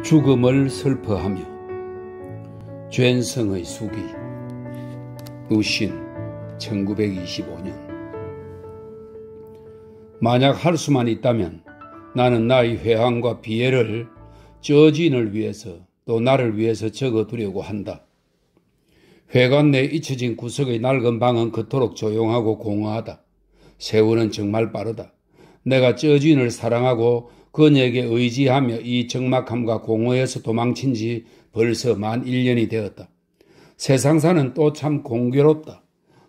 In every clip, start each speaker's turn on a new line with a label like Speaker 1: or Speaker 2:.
Speaker 1: 죽음을 슬퍼하며. 죄성의 수기. 누신 1925년. 만약 할 수만 있다면 나는 나의 회항과 비애를 저지인을 위해서 또 나를 위해서 적어두려고 한다. 회관 내 잊혀진 구석의 낡은 방은 그토록 조용하고 공허하다. 세월은 정말 빠르다. 내가 저주인을 사랑하고 그녀에게 의지하며 이 적막함과 공허에서 도망친 지 벌써 만 1년이 되었다. 세상사는 또 참 공교롭다.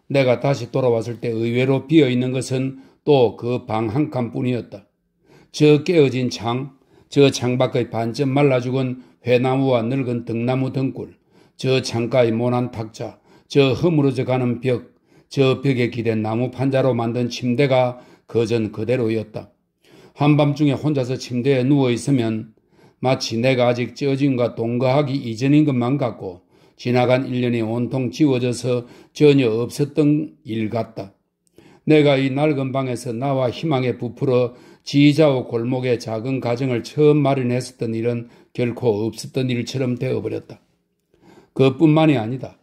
Speaker 1: 내가 다시 돌아왔을 때 의외로 비어있는 것은 또 그 방 한 칸뿐이었다. 저 깨어진 창, 저 창밖의 반쯤 말라 죽은 회나무와 늙은 등나무 등굴, 저 창가의 모난 탁자, 저 허물어져 가는 벽, 저 벽에 기댄 나무 판자로 만든 침대가 그전 그대로였다. 한밤중에 혼자서 침대에 누워있으면 마치 내가 아직 쩌짐과 동거하기 이전인 것만 같고 지나간 1년이 온통 지워져서 전혀 없었던 일 같다. 내가 이 낡은 방에서 나와 희망에 부풀어 지자오 골목의 작은 가정을 처음 마련했었던 일은 결코 없었던 일처럼 되어버렸다. 그뿐만이 아니다.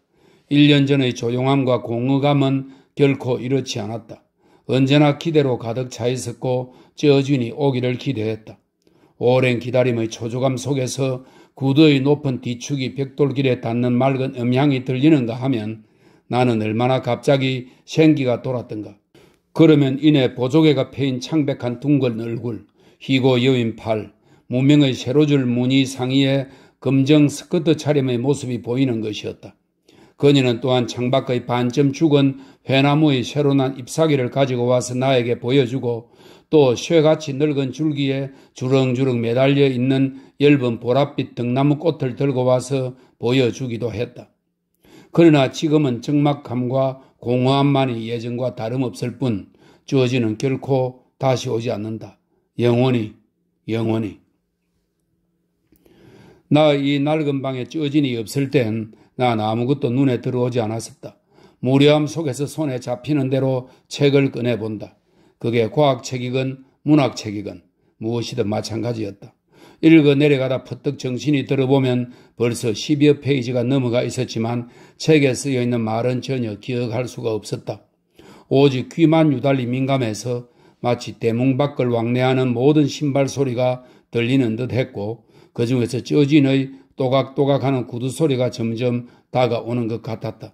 Speaker 1: 1년 전의 조용함과 공허감은 결코 이렇지 않았다. 언제나 기대로 가득 차 있었고 저주인이 오기를 기대했다. 오랜 기다림의 초조감 속에서 구두의 높은 뒤축이 벽돌길에 닿는 맑은 음향이 들리는가 하면 나는 얼마나 갑자기 생기가 돌았던가. 그러면 이내 보조개가 패인 창백한 둥근 얼굴, 희고 여윈 팔, 무명의 세로줄 무늬 상의에 검정 스커트 차림의 모습이 보이는 것이었다. 그녀는 또한 창밖의 반쯤 죽은 회나무의 새로 난 잎사귀를 가지고 와서 나에게 보여주고 또 쇠같이 늙은 줄기에 주렁주렁 매달려 있는 엷은 보랏빛 등나무 꽃을 들고 와서 보여주기도 했다. 그러나 지금은 적막함과 공허함만이 예전과 다름없을 뿐 주어지는 결코 다시 오지 않는다. 영원히. 나 이 낡은 방에 쩌진이 없을 땐 난 아무것도 눈에 들어오지 않았었다. 무료함 속에서 손에 잡히는 대로 책을 꺼내본다. 그게 과학책이건 문학책이건 무엇이든 마찬가지였다. 읽어 내려가다 퍼뜩 정신이 들어보면 벌써 10여 페이지가 넘어가 있었지만 책에 쓰여있는 말은 전혀 기억할 수가 없었다. 오직 귀만 유달리 민감해서 마치 대문 밖을 왕래하는 모든 신발 소리가 들리는 듯 했고 그 중에서 쩌진의 또각또각하는 구두 소리가 점점 다가오는 것 같았다.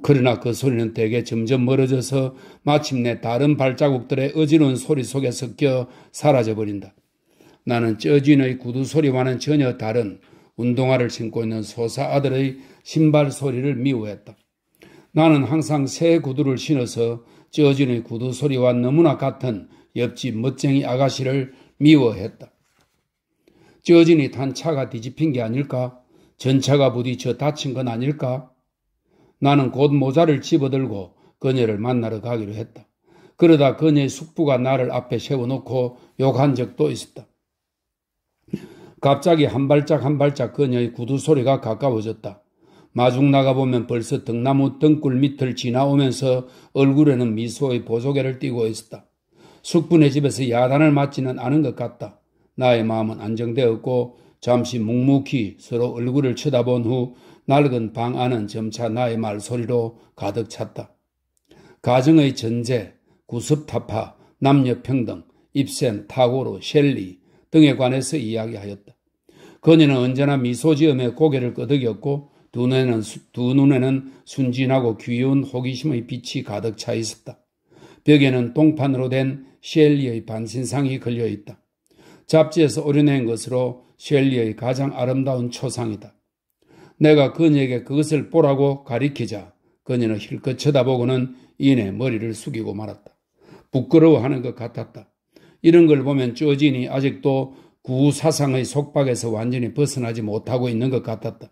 Speaker 1: 그러나 그 소리는 대개 점점 멀어져서 마침내 다른 발자국들의 어지러운 소리 속에 섞여 사라져버린다. 나는 쩌진의 구두 소리와는 전혀 다른 운동화를 신고 있는 소사 아들의 신발 소리를 미워했다. 나는 항상 새 구두를 신어서 쩌진의 구두 소리와 너무나 같은 옆집 멋쟁이 아가씨를 미워했다. 쩌진이 탄 차가 뒤집힌 게 아닐까? 전차가 부딪혀 다친 건 아닐까? 나는 곧 모자를 집어들고 그녀를 만나러 가기로 했다. 그러다 그녀의 숙부가 나를 앞에 세워놓고 욕한 적도 있었다. 갑자기 한 발짝 한 발짝 그녀의 구두 소리가 가까워졌다. 마중 나가보면 벌써 등나무 등굴 밑을 지나오면서 얼굴에는 미소의 보조개를 띠고 있었다. 숙부네 집에서 야단을 맞지는 않은 것 같다. 나의 마음은 안정되었고 잠시 묵묵히 서로 얼굴을 쳐다본 후 낡은 방 안은 점차 나의 말소리로 가득 찼다. 가정의 전제, 구습타파, 남녀평등, 입센, 타고로, 셸리 등에 관해서 이야기하였다. 그녀는 언제나 미소 지으며 고개를 끄덕였고 두 눈에는 순진하고 귀여운 호기심의 빛이 가득 차 있었다. 벽에는 동판으로 된 셸리의 반신상이 걸려있다. 잡지에서 오려낸 것으로 셸리의 가장 아름다운 초상이다. 내가 그녀에게 그것을 보라고 가리키자 그녀는 힐끗 쳐다보고는 이내 머리를 숙이고 말았다. 부끄러워하는 것 같았다. 이런 걸 보면 쩌진이 아직도 구사상의 속박에서 완전히 벗어나지 못하고 있는 것 같았다.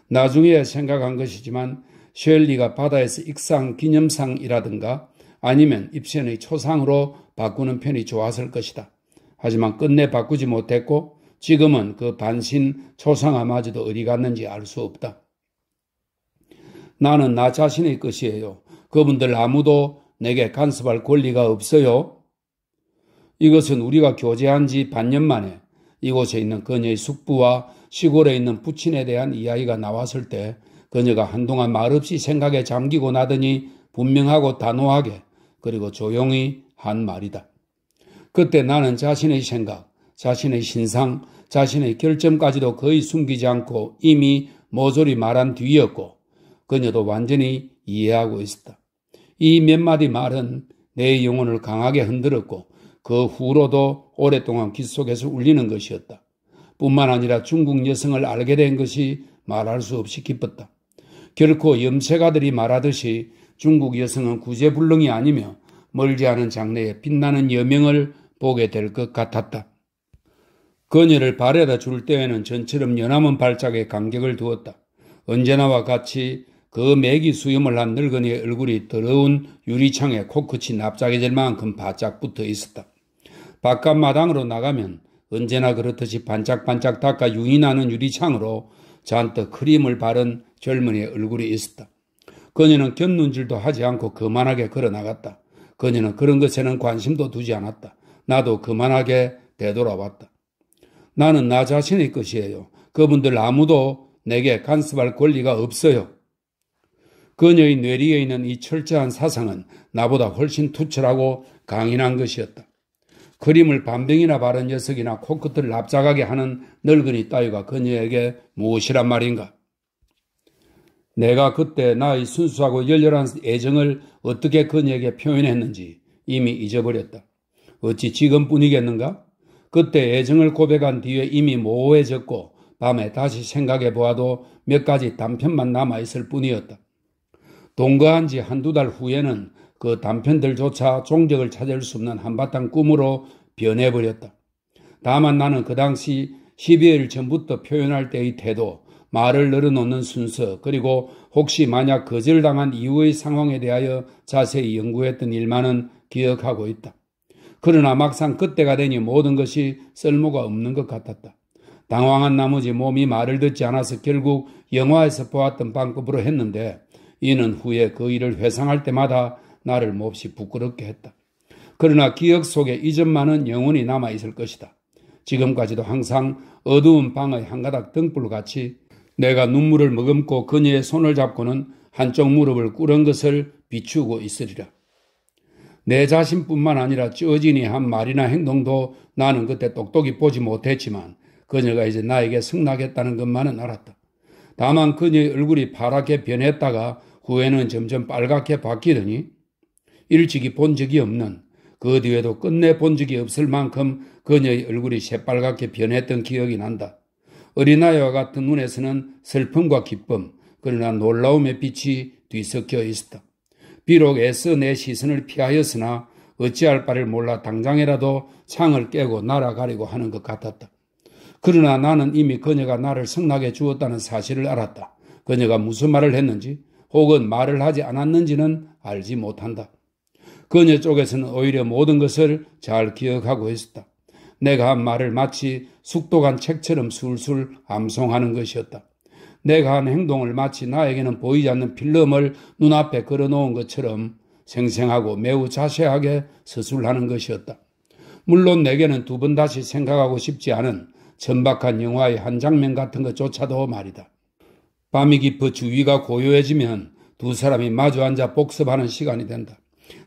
Speaker 1: 나중에야 생각한 것이지만 셸리가 바다에서 익상 기념상이라든가 아니면 입센의 초상으로 바꾸는 편이 좋았을 것이다. 하지만 끝내 바꾸지 못했고 지금은 그 반신 초상화마저도 어디 갔는지 알 수 없다. 나는 나 자신의 것이에요. 그분들 아무도 내게 간섭할 권리가 없어요. 이것은 우리가 교제한 지 반년 만에 이곳에 있는 그녀의 숙부와 시골에 있는 부친에 대한 이야기가 나왔을 때 그녀가 한동안 말없이 생각에 잠기고 나더니 분명하고 단호하게 그리고 조용히 한 말이다. 그때 나는 자신의 생각, 자신의 신상, 자신의 결점까지도 거의 숨기지 않고 이미 모조리 말한 뒤였고 그녀도 완전히 이해하고 있었다. 이 몇 마디 말은 내 영혼을 강하게 흔들었고 그 후로도 오랫동안 귓속에서 울리는 것이었다. 뿐만 아니라 중국 여성을 알게 된 것이 말할 수 없이 기뻤다. 결코 염색아들이 말하듯이 중국 여성은 구제불능이 아니며 멀지 않은 장래에 빛나는 여명을 보게 될 것 같았다. 그녀를 발에다 줄 때에는 전처럼 연함은 발작에 간격을 두었다. 언제나와 같이 그 매기 수염을 한 늙은이의 얼굴이 더러운 유리창에 코끝이 납작해질 만큼 바짝 붙어 있었다. 바깥 마당으로 나가면 언제나 그렇듯이 반짝반짝 닦아 윤이 나는 유리창으로 잔뜩 크림을 바른 젊은이의 얼굴이 있었다. 그녀는 곁눈질도 하지 않고 거만하게 걸어나갔다. 그녀는 그런 것에는 관심도 두지 않았다. 나도 거만하게 되돌아왔다. 나는 나 자신의 것이에요. 그분들 아무도 내게 간섭할 권리가 없어요. 그녀의 뇌리에 있는 이 철저한 사상은 나보다 훨씬 투철하고 강인한 것이었다. 그림을 반병이나 바른 녀석이나 코끝을 납작하게 하는 늙은이 따위가 그녀에게 무엇이란 말인가? 내가 그때 나의 순수하고 열렬한 애정을 어떻게 그녀에게 표현했는지 이미 잊어버렸다. 어찌 지금뿐이겠는가? 그때 애정을 고백한 뒤에 이미 모호해졌고 밤에 다시 생각해 보아도 몇 가지 단편만 남아있을 뿐이었다. 동거한 지 한두 달 후에는 그 단편들조차 종적을 찾을 수 없는 한바탕 꿈으로 변해버렸다. 다만 나는 그 당시 12일 전부터 표현할 때의 태도, 말을 늘어놓는 순서, 그리고 혹시 만약 거절당한 이후의 상황에 대하여 자세히 연구했던 일만은 기억하고 있다. 그러나 막상 그때가 되니 모든 것이 쓸모가 없는 것 같았다. 당황한 나머지 몸이 말을 듣지 않아서 결국 영화에서 보았던 방법으로 했는데 이는 후에 그 일을 회상할 때마다 나를 몹시 부끄럽게 했다. 그러나 기억 속에 이전만은 영원히 남아있을 것이다. 지금까지도 항상 어두운 방의 한 가닥 등불같이 내가 눈물을 머금고 그녀의 손을 잡고는 한쪽 무릎을 꿇은 것을 비추고 있으리라. 내 자신뿐만 아니라 쩌진이 한 말이나 행동도 나는 그때 똑똑히 보지 못했지만 그녀가 이제 나에게 승낙했다는 것만은 알았다. 다만 그녀의 얼굴이 파랗게 변했다가 후에는 점점 빨갛게 바뀌더니 일찍이 본 적이 없는, 그 뒤에도 끝내 본 적이 없을 만큼 그녀의 얼굴이 새빨갛게 변했던 기억이 난다. 어린아이와 같은 눈에서는 슬픔과 기쁨, 그러나 놀라움의 빛이 뒤섞여 있었다. 비록 애써 내 시선을 피하였으나 어찌할 바를 몰라 당장이라도 창을 깨고 날아가려고 하는 것 같았다. 그러나 나는 이미 그녀가 나를 승낙해 주었다는 사실을 알았다. 그녀가 무슨 말을 했는지 혹은 말을 하지 않았는지는 알지 못한다. 그녀 쪽에서는 오히려 모든 것을 잘 기억하고 있었다. 내가 한 말을 마치 숙독한 책처럼 술술 암송하는 것이었다. 내가 한 행동을 마치 나에게는 보이지 않는 필름을 눈앞에 걸어놓은 것처럼 생생하고 매우 자세하게 서술하는 것이었다. 물론 내게는 두 번 다시 생각하고 싶지 않은 천박한 영화의 한 장면 같은 것조차도 말이다. 밤이 깊어 주위가 고요해지면 두 사람이 마주 앉아 복습하는 시간이 된다.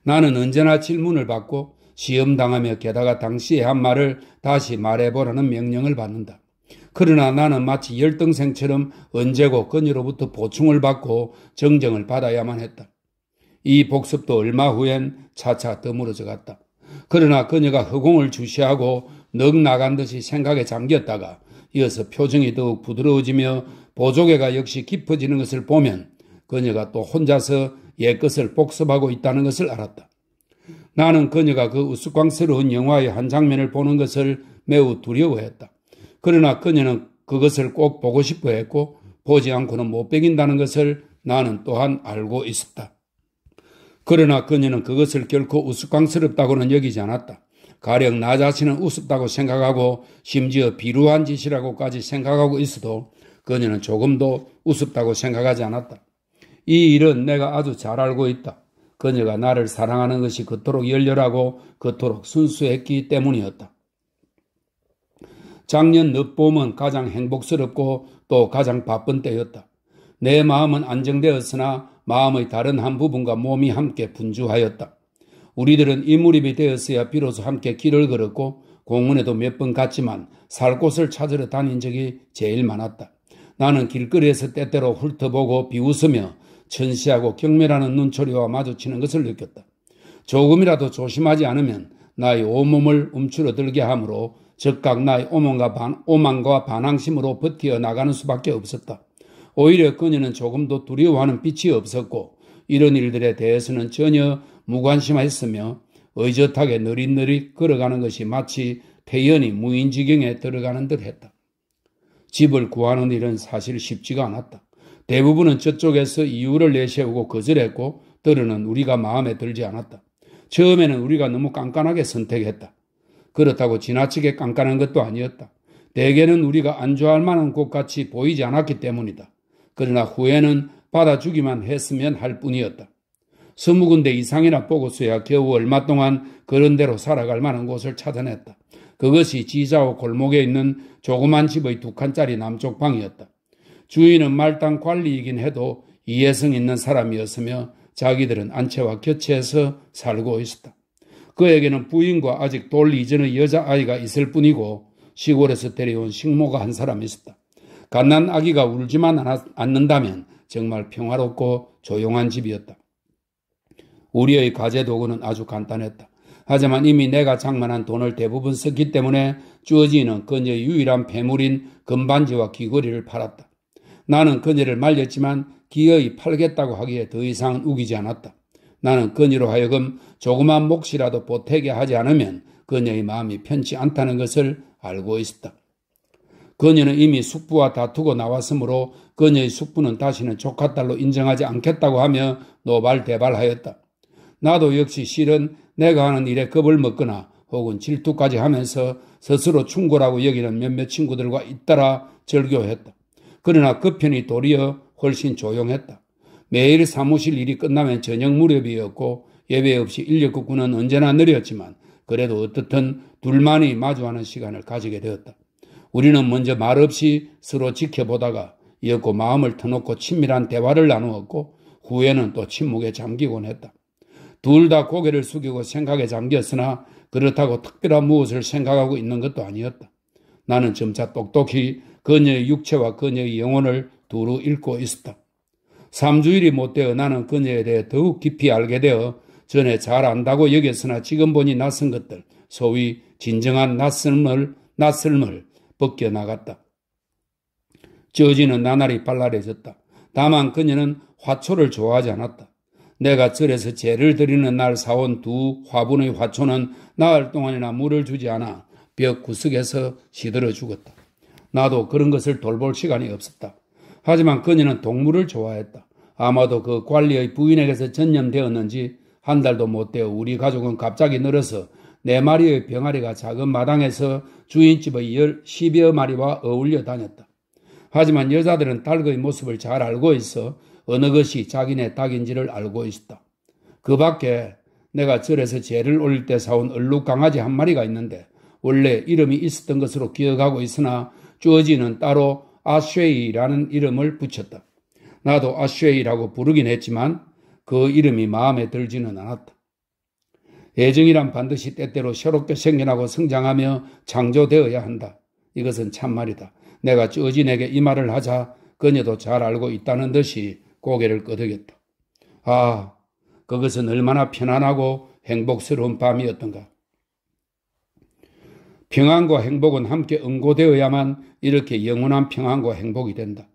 Speaker 1: 나는 언제나 질문을 받고 시험당하며 게다가 당시에 한 말을 다시 말해보라는 명령을 받는다. 그러나 나는 마치 열등생처럼 언제고 그녀로부터 보충을 받고 정정을 받아야만 했다. 이 복습도 얼마 후엔 차차 드물어져 갔다. 그러나 그녀가 허공을 주시하고 넋 나간 듯이 생각에 잠겼다가 이어서 표정이 더욱 부드러워지며 보조개가 역시 깊어지는 것을 보면 그녀가 또 혼자서 옛것을 복습하고 있다는 것을 알았다. 나는 그녀가 그 우스꽝스러운 영화의 한 장면을 보는 것을 매우 두려워했다. 그러나 그녀는 그것을 꼭 보고 싶어 했고 보지 않고는 못 베긴다는 것을 나는 또한 알고 있었다. 그러나 그녀는 그것을 결코 우스꽝스럽다고는 여기지 않았다. 가령 나 자신은 우습다고 생각하고 심지어 비루한 짓이라고까지 생각하고 있어도 그녀는 조금도 우습다고 생각하지 않았다. 이 일은 내가 아주 잘 알고 있다. 그녀가 나를 사랑하는 것이 그토록 열렬하고 그토록 순수했기 때문이었다. 작년 늦봄은 가장 행복스럽고 또 가장 바쁜 때였다. 내 마음은 안정되었으나 마음의 다른 한 부분과 몸이 함께 분주하였다. 우리들은 이무렵이 되었어야 비로소 함께 길을 걸었고 공원에도 몇 번 갔지만 살 곳을 찾으러 다닌 적이 제일 많았다. 나는 길거리에서 때때로 훑어보고 비웃으며 천시하고 경멸하는 눈초리와 마주치는 것을 느꼈다. 조금이라도 조심하지 않으면 나의 온몸을 움츠러들게 하므로 즉각 나의 오만과 반항심으로 버티어 나가는 수밖에 없었다. 오히려 그녀는 조금도 두려워하는 빛이 없었고 이런 일들에 대해서는 전혀 무관심했으며 의젓하게 느릿느릿 걸어가는 것이 마치 태연히 무인지경에 들어가는 듯 했다. 집을 구하는 일은 사실 쉽지가 않았다. 대부분은 저쪽에서 이유를 내세우고 거절했고 때로는 우리가 마음에 들지 않았다. 처음에는 우리가 너무 깐깐하게 선택했다. 그렇다고 지나치게 깐깐한 것도 아니었다. 대개는 우리가 안주할 만한 곳같이 보이지 않았기 때문이다. 그러나 후에는 받아주기만 했으면 할 뿐이었다. 20군데 이상이나 보고서야 겨우 얼마 동안 그런 대로 살아갈 만한 곳을 찾아냈다. 그것이 지자오 골목에 있는 조그만 집의 2칸짜리 남쪽 방이었다. 주인은 말단 관리이긴 해도 이해성 있는 사람이었으며 자기들은 안채와 곁에서 살고 있었다. 그에게는 부인과 아직 돌 이전의 여자아이가 있을 뿐이고 시골에서 데려온 식모가 한 사람 있었다. 갓난 아기가 울지만 않는다면 정말 평화롭고 조용한 집이었다. 우리의 가재도구는 아주 간단했다. 하지만 이미 내가 장만한 돈을 대부분 썼기 때문에 주어지는 그녀의 유일한 폐물인 금반지와 귀걸이를 팔았다. 나는 그녀를 말렸지만 기어이 팔겠다고 하기에 더 이상은 우기지 않았다. 나는 그녀로 하여금 조그만 몫이라도 보태게 하지 않으면 그녀의 마음이 편치 않다는 것을 알고 있었다. 그녀는 이미 숙부와 다투고 나왔으므로 그녀의 숙부는 다시는 조카딸로 인정하지 않겠다고 하며 노발대발하였다. 나도 역시 실은 내가 하는 일에 겁을 먹거나 혹은 질투까지 하면서 스스로 충고라고 여기는 몇몇 친구들과 잇따라 절교했다. 그러나 그 편이 도리어 훨씬 조용했다. 매일 사무실 일이 끝나면 저녁 무렵이었고 예외 없이 인력거꾼은 언제나 느렸지만 그래도 어떻든 둘만이 마주하는 시간을 가지게 되었다. 우리는 먼저 말없이 서로 지켜보다가 이었고 마음을 터놓고 친밀한 대화를 나누었고 후에는 또 침묵에 잠기곤 했다. 둘 다 고개를 숙이고 생각에 잠겼으나 그렇다고 특별한 무엇을 생각하고 있는 것도 아니었다. 나는 점차 똑똑히 그녀의 육체와 그녀의 영혼을 두루 읽고 있었다. 3주일이 못되어 나는 그녀에 대해 더욱 깊이 알게 되어 전에 잘 안다고 여겼으나 지금 보니 낯선 것들, 소위 진정한 낯설음을 벗겨나갔다. 저지는 나날이 발랄해졌다. 다만 그녀는 화초를 좋아하지 않았다. 내가 절에서 제를 드리는 날 사온 2 화분의 화초는 나흘 동안이나 물을 주지 않아 벽 구석에서 시들어 죽었다. 나도 그런 것을 돌볼 시간이 없었다. 하지만 그녀는 동물을 좋아했다. 아마도 그 관리의 부인에게서 전염되었는지 한 달도 못 되어 우리 가족은 갑자기 늘어서 4마리의 병아리가 작은 마당에서 주인집의 10여 마리와 어울려 다녔다. 하지만 여자들은 닭의 모습을 잘 알고 있어 어느 것이 자기네 닭인지를 알고 있었다. 그 밖에 내가 절에서 제를 올릴 때 사온 얼룩 강아지 한 마리가 있는데 원래 이름이 있었던 것으로 기억하고 있으나 주어지는 따로 아쉐이라는 이름을 붙였다. 나도 아쉐이라고 부르긴 했지만 그 이름이 마음에 들지는 않았다. 애정이란 반드시 때때로 새롭게 생겨나고 성장하며 창조되어야 한다. 이것은 참말이다. 내가 쩌진에게 이 말을 하자 그녀도 잘 알고 있다는 듯이 고개를 끄덕였다. 아, 그것은 얼마나 편안하고 행복스러운 밤이었던가. 평안과 행복은 함께 응고되어야만 이렇게 영원한 평안과 행복이 된다.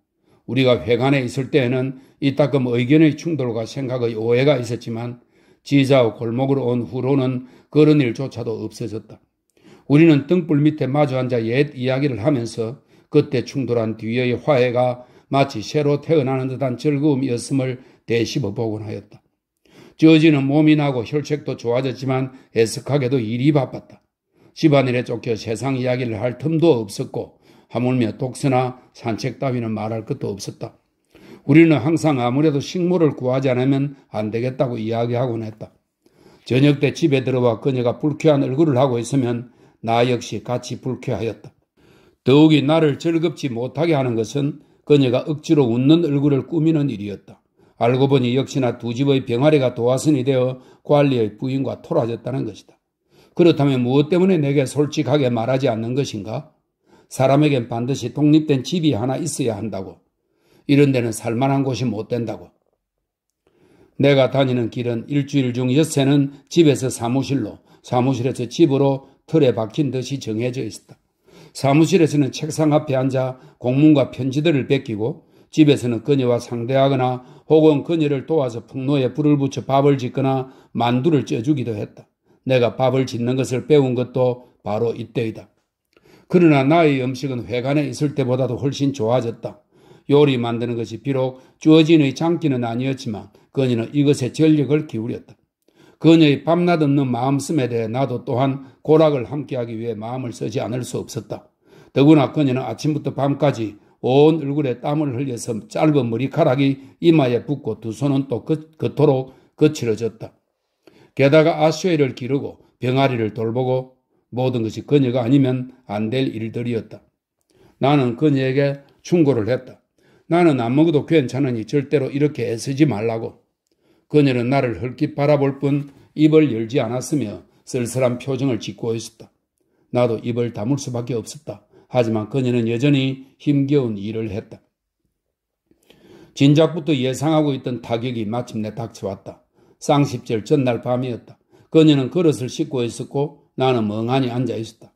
Speaker 1: 우리가 회관에 있을 때에는 이따금 의견의 충돌과 생각의 오해가 있었지만 지자오 골목으로 온 후로는 그런 일조차도 없어졌다. 우리는 등불 밑에 마주 앉아 옛 이야기를 하면서 그때 충돌한 뒤의 화해가 마치 새로 태어나는 듯한 즐거움이었음을 되씹어 보곤 하였다. 저지는 몸이 나고 혈색도 좋아졌지만 애석하게도 일이 바빴다. 집안일에 쫓겨 세상 이야기를 할 틈도 없었고 하물며 독서나 산책 따위는 말할 것도 없었다. 우리는 항상 아무래도 식모를 구하지 않으면 안 되겠다고 이야기하곤 했다. 저녁 때 집에 들어와 그녀가 불쾌한 얼굴을 하고 있으면 나 역시 같이 불쾌하였다. 더욱이 나를 즐겁지 못하게 하는 것은 그녀가 억지로 웃는 얼굴을 꾸미는 일이었다. 알고 보니 역시나 두 집의 병아리가 도화선이 되어 관리의 부인과 토라졌다는 것이다. 그렇다면 무엇 때문에 내게 솔직하게 말하지 않는 것인가? 사람에겐 반드시 독립된 집이 하나 있어야 한다고. 이런 데는 살만한 곳이 못 된다고. 내가 다니는 길은 일주일 중 6회는 집에서 사무실로, 사무실에서 집으로 틀에 박힌 듯이 정해져 있었다. 사무실에서는 책상 앞에 앉아 공문과 편지들을 베끼고, 집에서는 그녀와 상대하거나 혹은 그녀를 도와서 풍로에 불을 붙여 밥을 짓거나 만두를 쪄주기도 했다. 내가 밥을 짓는 것을 배운 것도 바로 이때이다. 그러나 나의 음식은 회관에 있을 때보다도 훨씬 좋아졌다. 요리 만드는 것이 비록 주어진의 장기는 아니었지만 그녀는 이것에 전력을 기울였다. 그녀의 밤낮 없는 마음씀에 대해 나도 또한 고락을 함께하기 위해 마음을 쓰지 않을 수 없었다. 더구나 그녀는 아침부터 밤까지 온 얼굴에 땀을 흘려서 짧은 머리카락이 이마에 붙고 두 손은 또 그토록 거칠어졌다. 게다가 아쇼이를 기르고 병아리를 돌보고 모든 것이 그녀가 아니면 안 될 일들이었다. 나는 그녀에게 충고를 했다. 나는 안 먹어도 괜찮으니 절대로 이렇게 애쓰지 말라고. 그녀는 나를 헐깃 바라볼 뿐 입을 열지 않았으며 쓸쓸한 표정을 짓고 있었다. 나도 입을 다물 수밖에 없었다. 하지만 그녀는 여전히 힘겨운 일을 했다. 진작부터 예상하고 있던 타격이 마침내 닥쳐왔다. 쌍십절 전날 밤이었다. 그녀는 그릇을 씻고 있었고 나는 멍하니 앉아 있었다.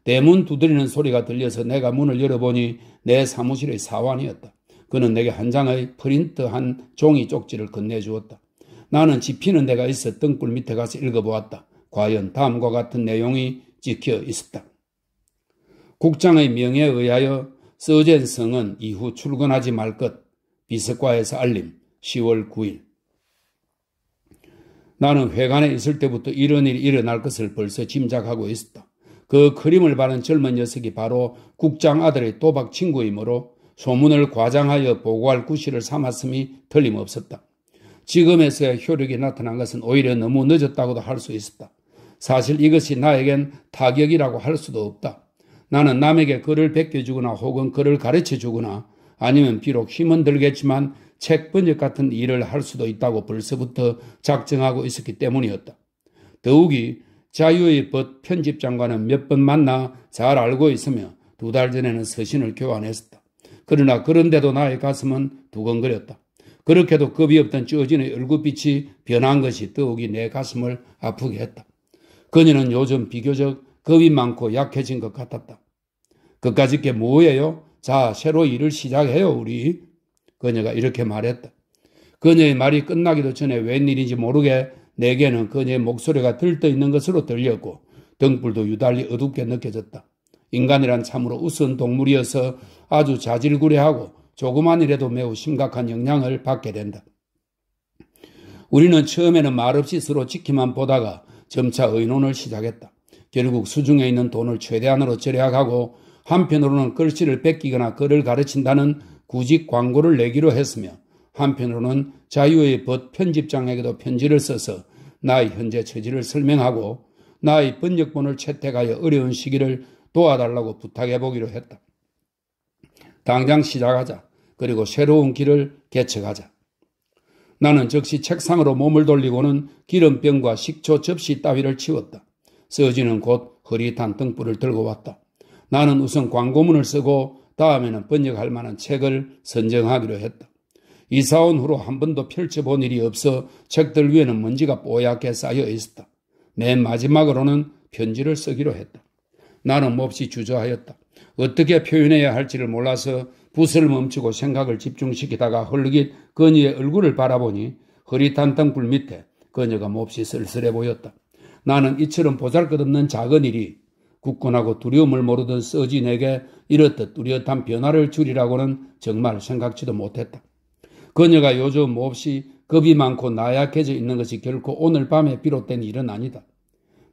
Speaker 1: 대문 두드리는 소리가 들려서 내가 문을 열어보니 내 사무실의 사원이었다. 그는 내게 한 장의 프린트한 종이 쪽지를 건네주었다. 나는 집히는 데가 있어 등불 밑에 가서 읽어보았다. 과연 다음과 같은 내용이 찍혀 있었다. 국장의 명에 의하여 서젠 성은 이후 출근하지 말 것. 비서과에서 알림. 10월 9일. 나는 회관에 있을 때부터 이런 일이 일어날 것을 벌써 짐작하고 있었다. 그 크림을 바른 젊은 녀석이 바로 국장 아들의 도박 친구이므로 소문을 과장하여 보고할 구실을 삼았음이 틀림없었다. 지금에서야 효력이 나타난 것은 오히려 너무 늦었다고도 할 수 있었다. 사실 이것이 나에겐 타격이라고 할 수도 없다. 나는 남에게 글을 베껴주거나 혹은 글을 가르쳐주거나 아니면 비록 힘은 들겠지만 책 번역 같은 일을 할 수도 있다고 벌써부터 작정하고 있었기 때문이었다. 더욱이 자유의 벗 편집장과는 몇 번 만나 잘 알고 있으며 2달 전에는 서신을 교환했었다. 그러나 그런데도 나의 가슴은 두근거렸다. 그렇게도 겁이 없던 쩌진의 얼굴빛이 변한 것이 더욱이 내 가슴을 아프게 했다. 그녀는 요즘 비교적 겁이 많고 약해진 것 같았다. 그까짓 게 뭐예요? 자, 새로 일을 시작해요, 우리. 그녀가 이렇게 말했다. 그녀의 말이 끝나기도 전에 웬일인지 모르게 내게는 그녀의 목소리가 들떠있는 것으로 들렸고 등불도 유달리 어둡게 느껴졌다. 인간이란 참으로 우스운 동물이어서 아주 자질구레하고 조그만 일에도 매우 심각한 영향을 받게 된다. 우리는 처음에는 말없이 서로 지키만 보다가 점차 의논을 시작했다. 결국 수중에 있는 돈을 최대한으로 절약하고 한편으로는 글씨를 베끼거나 글을 가르친다는 구직 광고를 내기로 했으며 한편으로는 자유의 벗 편집장에게도 편지를 써서 나의 현재 처지를 설명하고 나의 번역본을 채택하여 어려운 시기를 도와달라고 부탁해보기로 했다. 당장 시작하자. 그리고 새로운 길을 개척하자. 나는 즉시 책상으로 몸을 돌리고는 기름병과 식초 접시 따위를 치웠다. 서진은 곧 흐릿한 등불을 들고 왔다. 나는 우선 광고문을 쓰고 다음에는 번역할 만한 책을 선정하기로 했다. 이사 온 후로 한 번도 펼쳐본 일이 없어 책들 위에는 먼지가 뽀얗게 쌓여 있었다. 맨 마지막으로는 편지를 쓰기로 했다. 나는 몹시 주저하였다. 어떻게 표현해야 할지를 몰라서 붓을 멈추고 생각을 집중시키다가 헐깃 그녀의 얼굴을 바라보니 흐릿한 등불 밑에 그녀가 몹시 쓸쓸해 보였다. 나는 이처럼 보잘것없는 작은 일이 굳건하고 두려움을 모르던 서진에게 이렇듯 뚜렷한 변화를 주리라고는 정말 생각지도 못했다. 그녀가 요즘 몹시 겁이 많고 나약해져 있는 것이 결코 오늘 밤에 비롯된 일은 아니다.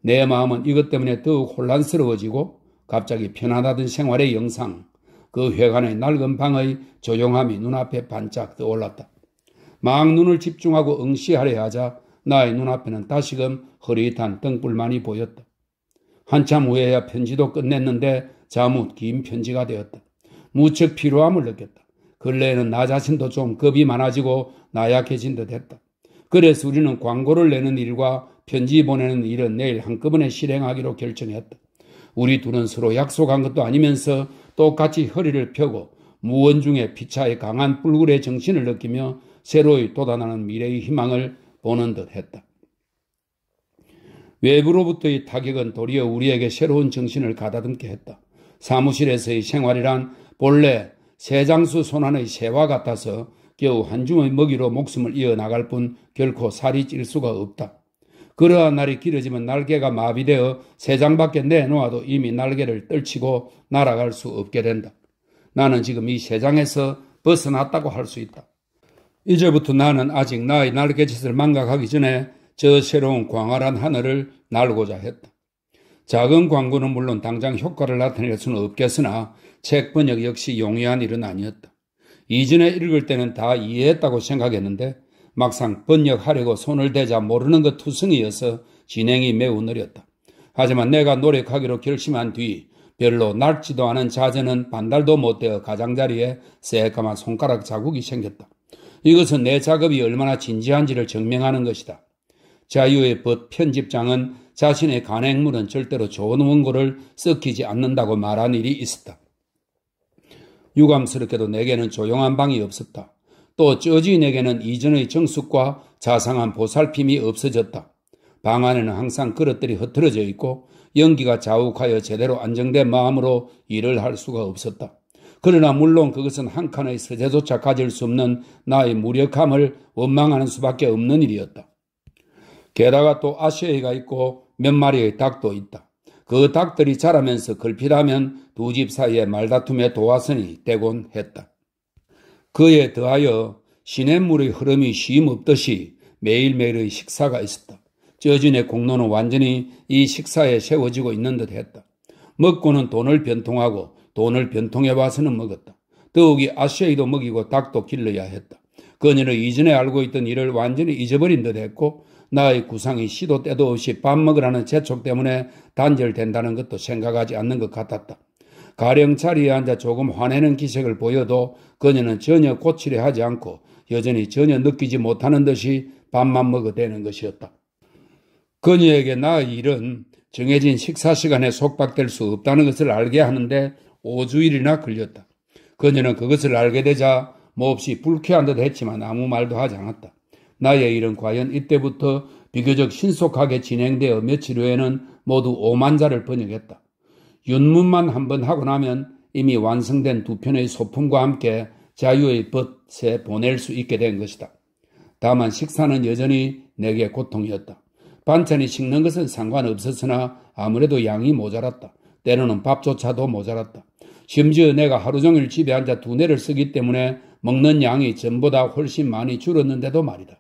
Speaker 1: 내 마음은 이것 때문에 더욱 혼란스러워지고 갑자기 편안하던 생활의 영상, 그 회관의 낡은 방의 조용함이 눈앞에 반짝 떠올랐다. 막 눈을 집중하고 응시하려 하자 나의 눈앞에는 다시금 흐릿한 등불만이 보였다. 한참 후에야 편지도 끝냈는데 자무 긴 편지가 되었다. 무척 피로함을 느꼈다. 근래에는 나 자신도 좀 겁이 많아지고 나약해진 듯 했다. 그래서 우리는 광고를 내는 일과 편지 보내는 일은 내일 한꺼번에 실행하기로 결정했다. 우리 둘은 서로 약속한 것도 아니면서 똑같이 허리를 펴고 무언중에 피차의 강한 불굴의 정신을 느끼며 새로이 돋아나는 미래의 희망을 보는 듯 했다. 외부로부터의 타격은 도리어 우리에게 새로운 정신을 가다듬게 했다. 사무실에서의 생활이란 본래 새장수 손안의 새와 같아서 겨우 한 줌의 먹이로 목숨을 이어나갈 뿐 결코 살이 찔 수가 없다. 그러한 날이 길어지면 날개가 마비되어 새장밖에 내놓아도 이미 날개를 떨치고 날아갈 수 없게 된다. 나는 지금 이 새장에서 벗어났다고 할 수 있다. 이제부터 나는 아직 나의 날개짓을 망각하기 전에 저 새로운 광활한 하늘을 날고자 했다. 작은 광고는 물론 당장 효과를 나타낼 수는 없겠으나 책 번역 역시 용이한 일은 아니었다. 이전에 읽을 때는 다 이해했다고 생각했는데 막상 번역하려고 손을 대자 모르는 것 투성이어서 진행이 매우 느렸다. 하지만 내가 노력하기로 결심한 뒤 별로 낡지도 않은 자재는 반달도 못 되어 가장자리에 새까만 손가락 자국이 생겼다. 이것은 내 작업이 얼마나 진지한지를 증명하는 것이다. 자유의 벗 편집장은 자신의 간행물은 절대로 좋은 원고를 썩히지 않는다고 말한 일이 있었다. 유감스럽게도 내게는 조용한 방이 없었다. 또 저주인에게는 이전의 정숙과 자상한 보살핌이 없어졌다. 방 안에는 항상 그릇들이 흐트러져 있고 연기가 자욱하여 제대로 안정된 마음으로 일을 할 수가 없었다. 그러나 물론 그것은 한 칸의 서재조차 가질 수 없는 나의 무력함을 원망하는 수밖에 없는 일이었다. 게다가 또 아시아이가 있고 몇 마리의 닭도 있다. 그 닭들이 자라면서 걸핏하면 두 집 사이에 말다툼의 도화선이 되곤 했다. 그에 더하여 시냇물의 흐름이 쉼없듯이 매일매일의 식사가 있었다. 저진의 공로는 완전히 이 식사에 세워지고 있는 듯 했다. 먹고는 돈을 변통하고 돈을 변통해 와서는 먹었다. 더욱이 아시아이도 먹이고 닭도 길러야 했다. 그녀는 이전에 알고 있던 일을 완전히 잊어버린 듯 했고 나의 구상이 시도 때도 없이 밥 먹으라는 재촉 때문에 단절된다는 것도 생각하지 않는 것 같았다. 가령 자리에 앉아 조금 화내는 기색을 보여도 그녀는 전혀 고치려 하지 않고 여전히 전혀 느끼지 못하는 듯이 밥만 먹어대는 것이었다. 그녀에게 나의 일은 정해진 식사 시간에 속박될 수 없다는 것을 알게 하는데 5주일이나 걸렸다. 그녀는 그것을 알게 되자 몹시 불쾌한 듯 했지만 아무 말도 하지 않았다. 나의 일은 과연 이때부터 비교적 신속하게 진행되어 며칠 후에는 모두 5만 자를 번역했다. 윤문만 한번 하고 나면 이미 완성된 두 편의 소품과 함께 자유의 벗에 보낼 수 있게 된 것이다. 다만 식사는 여전히 내게 고통이었다. 반찬이 식는 것은 상관없었으나 아무래도 양이 모자랐다. 때로는 밥조차도 모자랐다. 심지어 내가 하루 종일 집에 앉아 두뇌를 쓰기 때문에 먹는 양이 전보다 훨씬 많이 줄었는데도 말이다.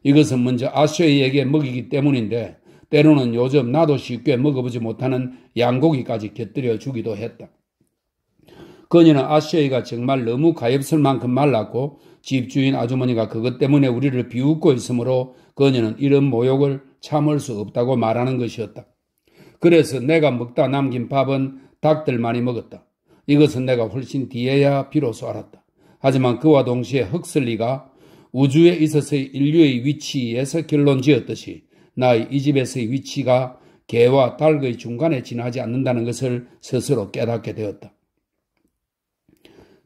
Speaker 1: 이것은 먼저 아시아이에게 먹이기 때문인데 때로는 요즘 나도 쉽게 먹어보지 못하는 양고기까지 곁들여 주기도 했다. 그녀는 아시아이가 정말 너무 가엾을 만큼 말랐고 집주인 아주머니가 그것 때문에 우리를 비웃고 있으므로 그녀는 이런 모욕을 참을 수 없다고 말하는 것이었다. 그래서 내가 먹다 남긴 밥은 닭들만이 먹었다. 이것은 내가 훨씬 뒤에야 비로소 알았다. 하지만 그와 동시에 헉슬리가 우주에 있어서의 인류의 위치에서 결론 지었듯이 나의 이 집에서의 위치가 개와 닭의 중간에 지나지 않는다는 것을 스스로 깨닫게 되었다.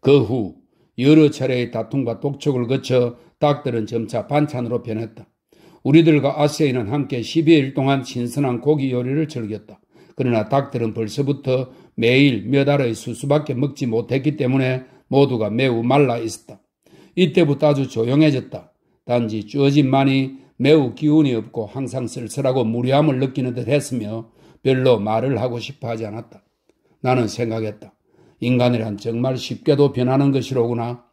Speaker 1: 그 후 여러 차례의 다툼과 독촉을 거쳐 닭들은 점차 반찬으로 변했다. 우리들과 아시아인은 함께 12일 동안 신선한 고기 요리를 즐겼다. 그러나 닭들은 벌써부터 매일 몇 알의 수수밖에 먹지 못했기 때문에 모두가 매우 말라 있었다. 이때부터 아주 조용해졌다. 단지 쭈어진만이 매우 기운이 없고 항상 쓸쓸하고 무료함을 느끼는 듯 했으며 별로 말을 하고 싶어 하지 않았다. 나는 생각했다. 인간이란 정말 쉽게도 변하는 것이로구나.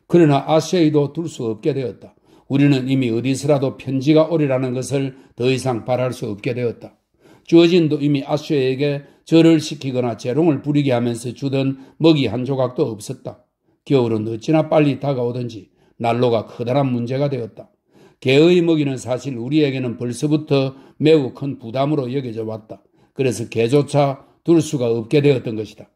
Speaker 1: 그러나 아시아이도 둘 수 없게 되었다. 우리는 이미 어디서라도 편지가 오리라는 것을 더 이상 바랄 수 없게 되었다. 주어진도 이미 아시아에게 절을 시키거나 재롱을 부리게 하면서 주던 먹이 한 조각도 없었다. 겨울은 어찌나 빨리 다가오든지 난로가 커다란 문제가 되었다. 개의 먹이는 사실 우리에게는 벌써부터 매우 큰 부담으로 여겨져 왔다. 그래서 개조차 둘 수가 없게 되었던 것이다.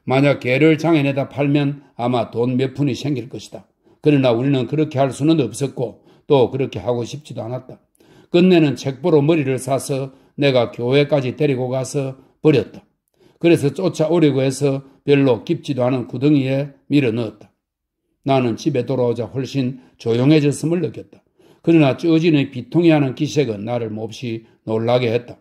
Speaker 1: 만약 개를 장에 내다 팔면 아마 돈 몇 푼이 생길 것이다. 그러나 우리는 그렇게 할 수는 없었고 또 그렇게 하고 싶지도 않았다. 끝내는 책보로 머리를 싸서 내가 교회까지 데리고 가서 버렸다. 그래서 쫓아오려고 해서 별로 깊지도 않은 구덩이에 밀어넣었다. 나는 집에 돌아오자 훨씬 조용해졌음을 느꼈다. 그러나 쩌진의 비통해하는 기색은 나를 몹시 놀라게 했다.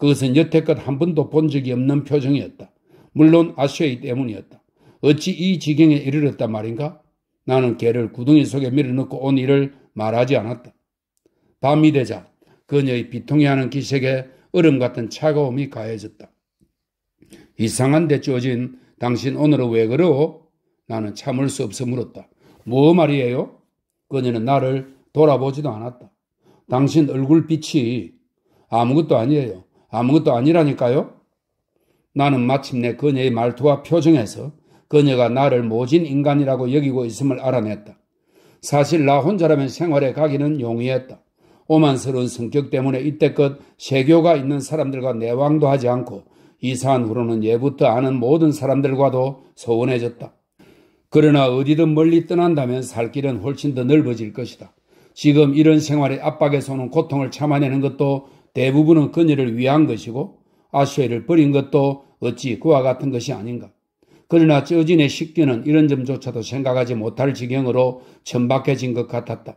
Speaker 1: 그것은 여태껏 한 번도 본 적이 없는 표정이었다. 물론 아쉐이 때문이었다. 어찌 이 지경에 이르렀단 말인가? 나는 개를 구덩이 속에 밀어넣고 온 일을 말하지 않았다. 밤이 되자 그녀의 비통해하는 기색에 얼음 같은 차가움이 가해졌다. 이상한데 쩌진, 당신 오늘은 왜 그러오? 나는 참을 수 없어 물었다. 뭐 말이에요? 그녀는 나를 돌아보지도 않았다. 당신 얼굴빛이 아무것도 아니에요. 아무것도 아니라니까요? 나는 마침내 그녀의 말투와 표정에서 그녀가 나를 모진 인간이라고 여기고 있음을 알아냈다. 사실 나 혼자라면 생활에 가기는 용이했다. 오만스러운 성격 때문에 이때껏 세교가 있는 사람들과 내왕도 하지 않고 이사한 후로는 예부터 아는 모든 사람들과도 소원해졌다. 그러나 어디든 멀리 떠난다면 살 길은 훨씬 더 넓어질 것이다. 지금 이런 생활의 압박에서 오는 고통을 참아내는 것도 대부분은 그녀를 위한 것이고 아쉐를 버린 것도 어찌 그와 같은 것이 아닌가. 그러나 쩌진의 식견은 이런 점조차도 생각하지 못할 지경으로 천박해진 것 같았다.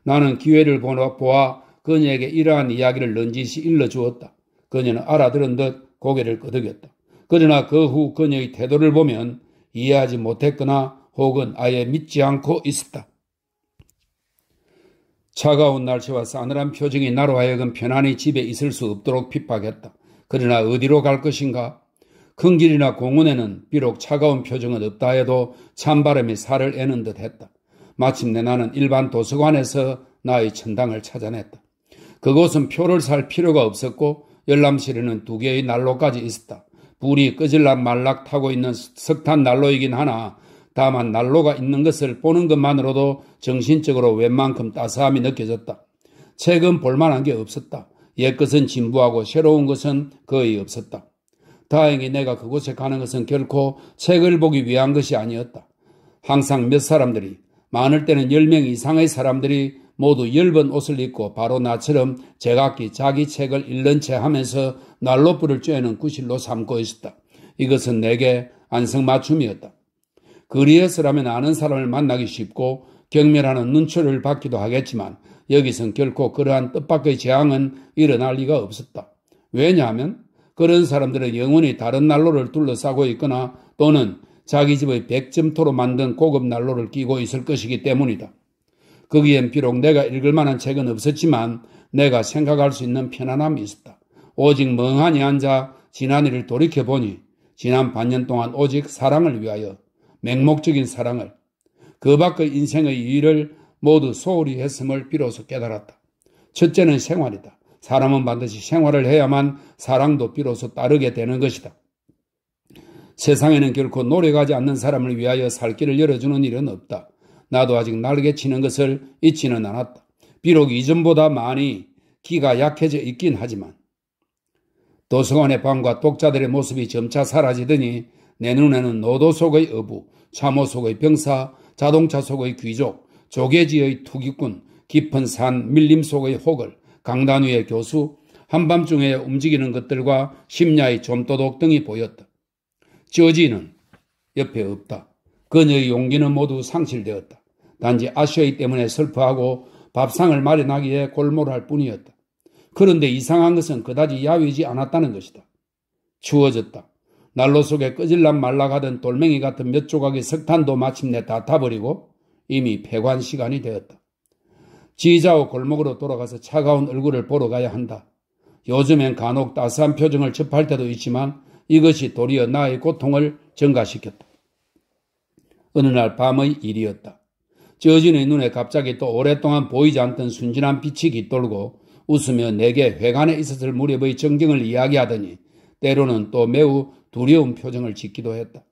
Speaker 1: 나는 기회를 보아 그녀에게 이러한 이야기를 넌지시 일러주었다. 그녀는 알아들은 듯 고개를 끄덕였다. 그러나 그 후 그녀의 태도를 보면 이해하지 못했거나 혹은 아예 믿지 않고 있었다. 차가운 날씨와 싸늘한 표정이 나로 하여금 편안히 집에 있을 수 없도록 핍박했다. 그러나 어디로 갈 것인가? 큰 길이나 공원에는 비록 차가운 표정은 없다 해도 찬바람이 살을 애는 듯 했다. 마침내 나는 일반 도서관에서 나의 천당을 찾아냈다. 그곳은 표를 살 필요가 없었고 열람실에는 2개의 난로까지 있었다. 불이 끄질락 말락 타고 있는 석탄 난로이긴 하나 다만 난로가 있는 것을 보는 것만으로도 정신적으로 웬만큼 따스함이 느껴졌다. 책은 볼만한 게 없었다. 옛것은 진부하고 새로운 것은 거의 없었다. 다행히 내가 그곳에 가는 것은 결코 책을 보기 위한 것이 아니었다. 항상 몇 사람들이, 많을 때는 10명 이상의 사람들이 모두 엷은 옷을 입고 바로 나처럼 제각기 자기 책을 읽는 채 하면서 난로불을 쬐는 구실로 삼고 있었다. 이것은 내게 안성맞춤이었다. 거리에서라면 아는 사람을 만나기 쉽고 경멸하는 눈초리를 받기도 하겠지만 여기선 결코 그러한 뜻밖의 재앙은 일어날 리가 없었다. 왜냐하면 그런 사람들은 영원히 다른 난로를 둘러싸고 있거나 또는 자기 집의 백점토로 만든 고급 난로를 끼고 있을 것이기 때문이다. 거기엔 비록 내가 읽을 만한 책은 없었지만 내가 생각할 수 있는 편안함이 있었다. 오직 멍하니 앉아 지난 일을 돌이켜보니 지난 반년 동안 오직 사랑을 위하여 맹목적인 사랑을 그 밖의 인생의 일을 모두 소홀히 했음을 비로소 깨달았다. 첫째는 생활이다. 사람은 반드시 생활을 해야만 사랑도 비로소 따르게 되는 것이다. 세상에는 결코 노력하지 않는 사람을 위하여 살 길을 열어주는 일은 없다. 나도 아직 날개 치는 것을 잊지는 않았다. 비록 이전보다 많이 기가 약해져 있긴 하지만 도서관의 방과 독자들의 모습이 점차 사라지더니 내 눈에는 노도 속의 어부, 참호 속의 병사, 자동차 속의 귀족, 조개지의 투기꾼, 깊은 산 밀림 속의 호걸, 강단 위의 교수, 한밤중에 움직이는 것들과 심야의 좀도둑 등이 보였다. 쩌지는 옆에 없다. 그녀의 용기는 모두 상실되었다. 단지 아쉐이 때문에 슬퍼하고 밥상을 마련하기에 골몰할 뿐이었다. 그런데 이상한 것은 그다지 야위지 않았다는 것이다. 추워졌다. 난로 속에 끄질락 말락하던 돌멩이 같은 몇 조각의 석탄도 마침내 다 타버리고 이미 폐관 시간이 되었다. 지자오 골목으로 돌아가서 차가운 얼굴을 보러 가야 한다. 요즘엔 간혹 따스한 표정을 접할 때도 있지만 이것이 도리어 나의 고통을 증가시켰다. 어느 날 밤의 일이었다. 쩌진의 눈에 갑자기 또 오랫동안 보이지 않던 순진한 빛이 깃돌고 웃으며 내게 회관에 있었을 무렵의 정경을 이야기하더니 때로는 또 매우 두려운 표정을 짓기도 했다.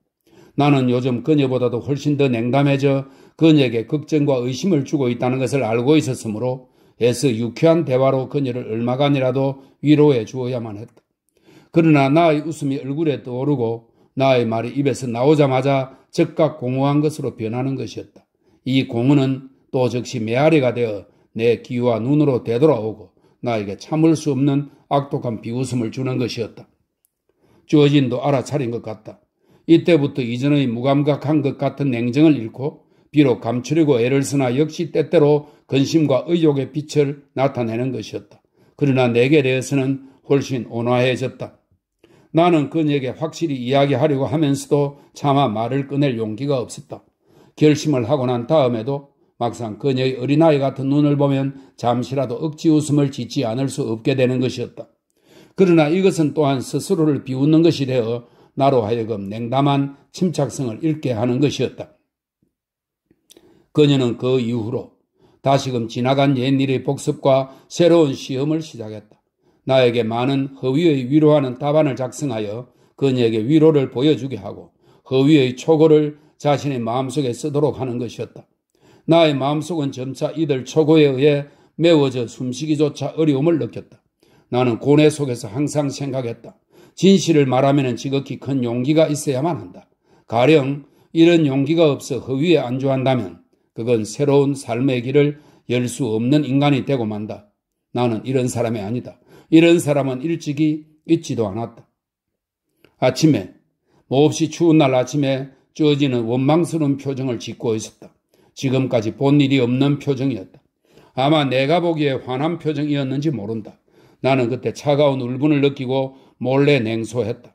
Speaker 1: 나는 요즘 그녀보다도 훨씬 더 냉담해져 그녀에게 걱정과 의심을 주고 있다는 것을 알고 있었으므로 애써 유쾌한 대화로 그녀를 얼마간이라도 위로해 주어야만 했다. 그러나 나의 웃음이 얼굴에 떠오르고 나의 말이 입에서 나오자마자 즉각 공허한 것으로 변하는 것이었다. 이 공허는 또 즉시 메아리가 되어 내 귀와 눈으로 되돌아오고 나에게 참을 수 없는 악독한 비웃음을 주는 것이었다. 주어진도 알아차린 것 같다. 이때부터 이전의 무감각한 것 같은 냉정을 잃고 비록 감추려고 애를 쓰나 역시 때때로 근심과 의욕의 빛을 나타내는 것이었다. 그러나 내게 대해서는 훨씬 온화해졌다. 나는 그녀에게 확실히 이야기하려고 하면서도 차마 말을 꺼낼 용기가 없었다. 결심을 하고 난 다음에도 막상 그녀의 어린아이 같은 눈을 보면 잠시라도 억지 웃음을 짓지 않을 수 없게 되는 것이었다. 그러나 이것은 또한 스스로를 비웃는 것이 되어 나로 하여금 냉담한 침착성을 잃게 하는 것이었다. 그녀는 그 이후로 다시금 지나간 옛일의 복습과 새로운 시험을 시작했다. 나에게 많은 허위의 위로하는 답안을 작성하여 그녀에게 위로를 보여주게 하고 허위의 초고를 자신의 마음속에 쓰도록 하는 것이었다. 나의 마음속은 점차 이들 초고에 의해 메워져 숨쉬기조차 어려움을 느꼈다. 나는 고뇌 속에서 항상 생각했다. 진실을 말하면 지극히 큰 용기가 있어야만 한다. 가령 이런 용기가 없어 허위에 안주한다면 그건 새로운 삶의 길을 열 수 없는 인간이 되고 만다. 나는 이런 사람이 아니다. 이런 사람은 일찍이 있지도 않았다. 아침에 몹시 추운 날 아침에 쩌지는 원망스러운 표정을 짓고 있었다. 지금까지 본 일이 없는 표정이었다. 아마 내가 보기에 화난 표정이었는지 모른다. 나는 그때 차가운 울분을 느끼고 몰래 냉소했다.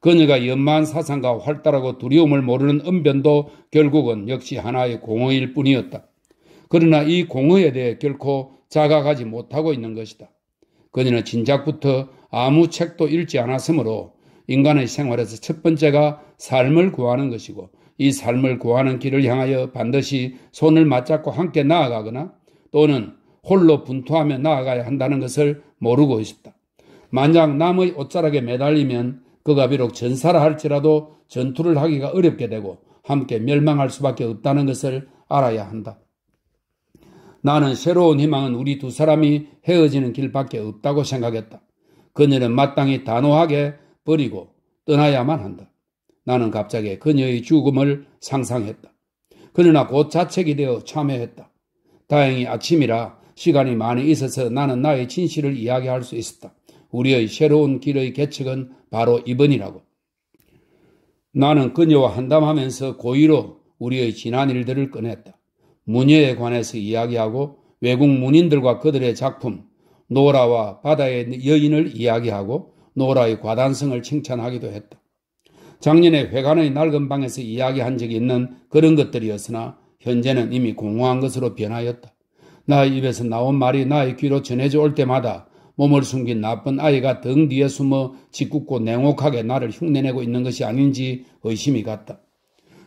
Speaker 1: 그녀가 연마한 사상과 활달하고 두려움을 모르는 언변도 결국은 역시 하나의 공허일 뿐이었다. 그러나 이 공허에 대해 결코 자각하지 못하고 있는 것이다. 그녀는 진작부터 아무 책도 읽지 않았으므로 인간의 생활에서 첫 번째가 삶을 구하는 것이고 이 삶을 구하는 길을 향하여 반드시 손을 맞잡고 함께 나아가거나 또는 홀로 분투하며 나아가야 한다는 것을 모르고 있었다. 만약 남의 옷자락에 매달리면 그가 비록 전사라 할지라도 전투를 하기가 어렵게 되고 함께 멸망할 수밖에 없다는 것을 알아야 한다. 나는 새로운 희망은 우리 두 사람이 헤어지는 길밖에 없다고 생각했다. 그녀는 마땅히 단호하게 버리고 떠나야만 한다. 나는 갑자기 그녀의 죽음을 상상했다. 그러나 곧 자책이 되어 참회했다. 다행히 아침이라 시간이 많이 있어서 나는 나의 진실을 이야기할 수 있었다. 우리의 새로운 길의 개척은 바로 이번이라고. 나는 그녀와 한담하면서 고의로 우리의 지난 일들을 꺼냈다. 문예에 관해서 이야기하고 외국 문인들과 그들의 작품, 노라와 바다의 여인을 이야기하고 노라의 과단성을 칭찬하기도 했다. 작년에 회관의 낡은 방에서 이야기한 적이 있는 그런 것들이었으나 현재는 이미 공허한 것으로 변하였다. 나의 입에서 나온 말이 나의 귀로 전해져 올 때마다 몸을 숨긴 나쁜 아이가 등 뒤에 숨어 짓궂고 냉혹하게 나를 흉내내고 있는 것이 아닌지 의심이 갔다.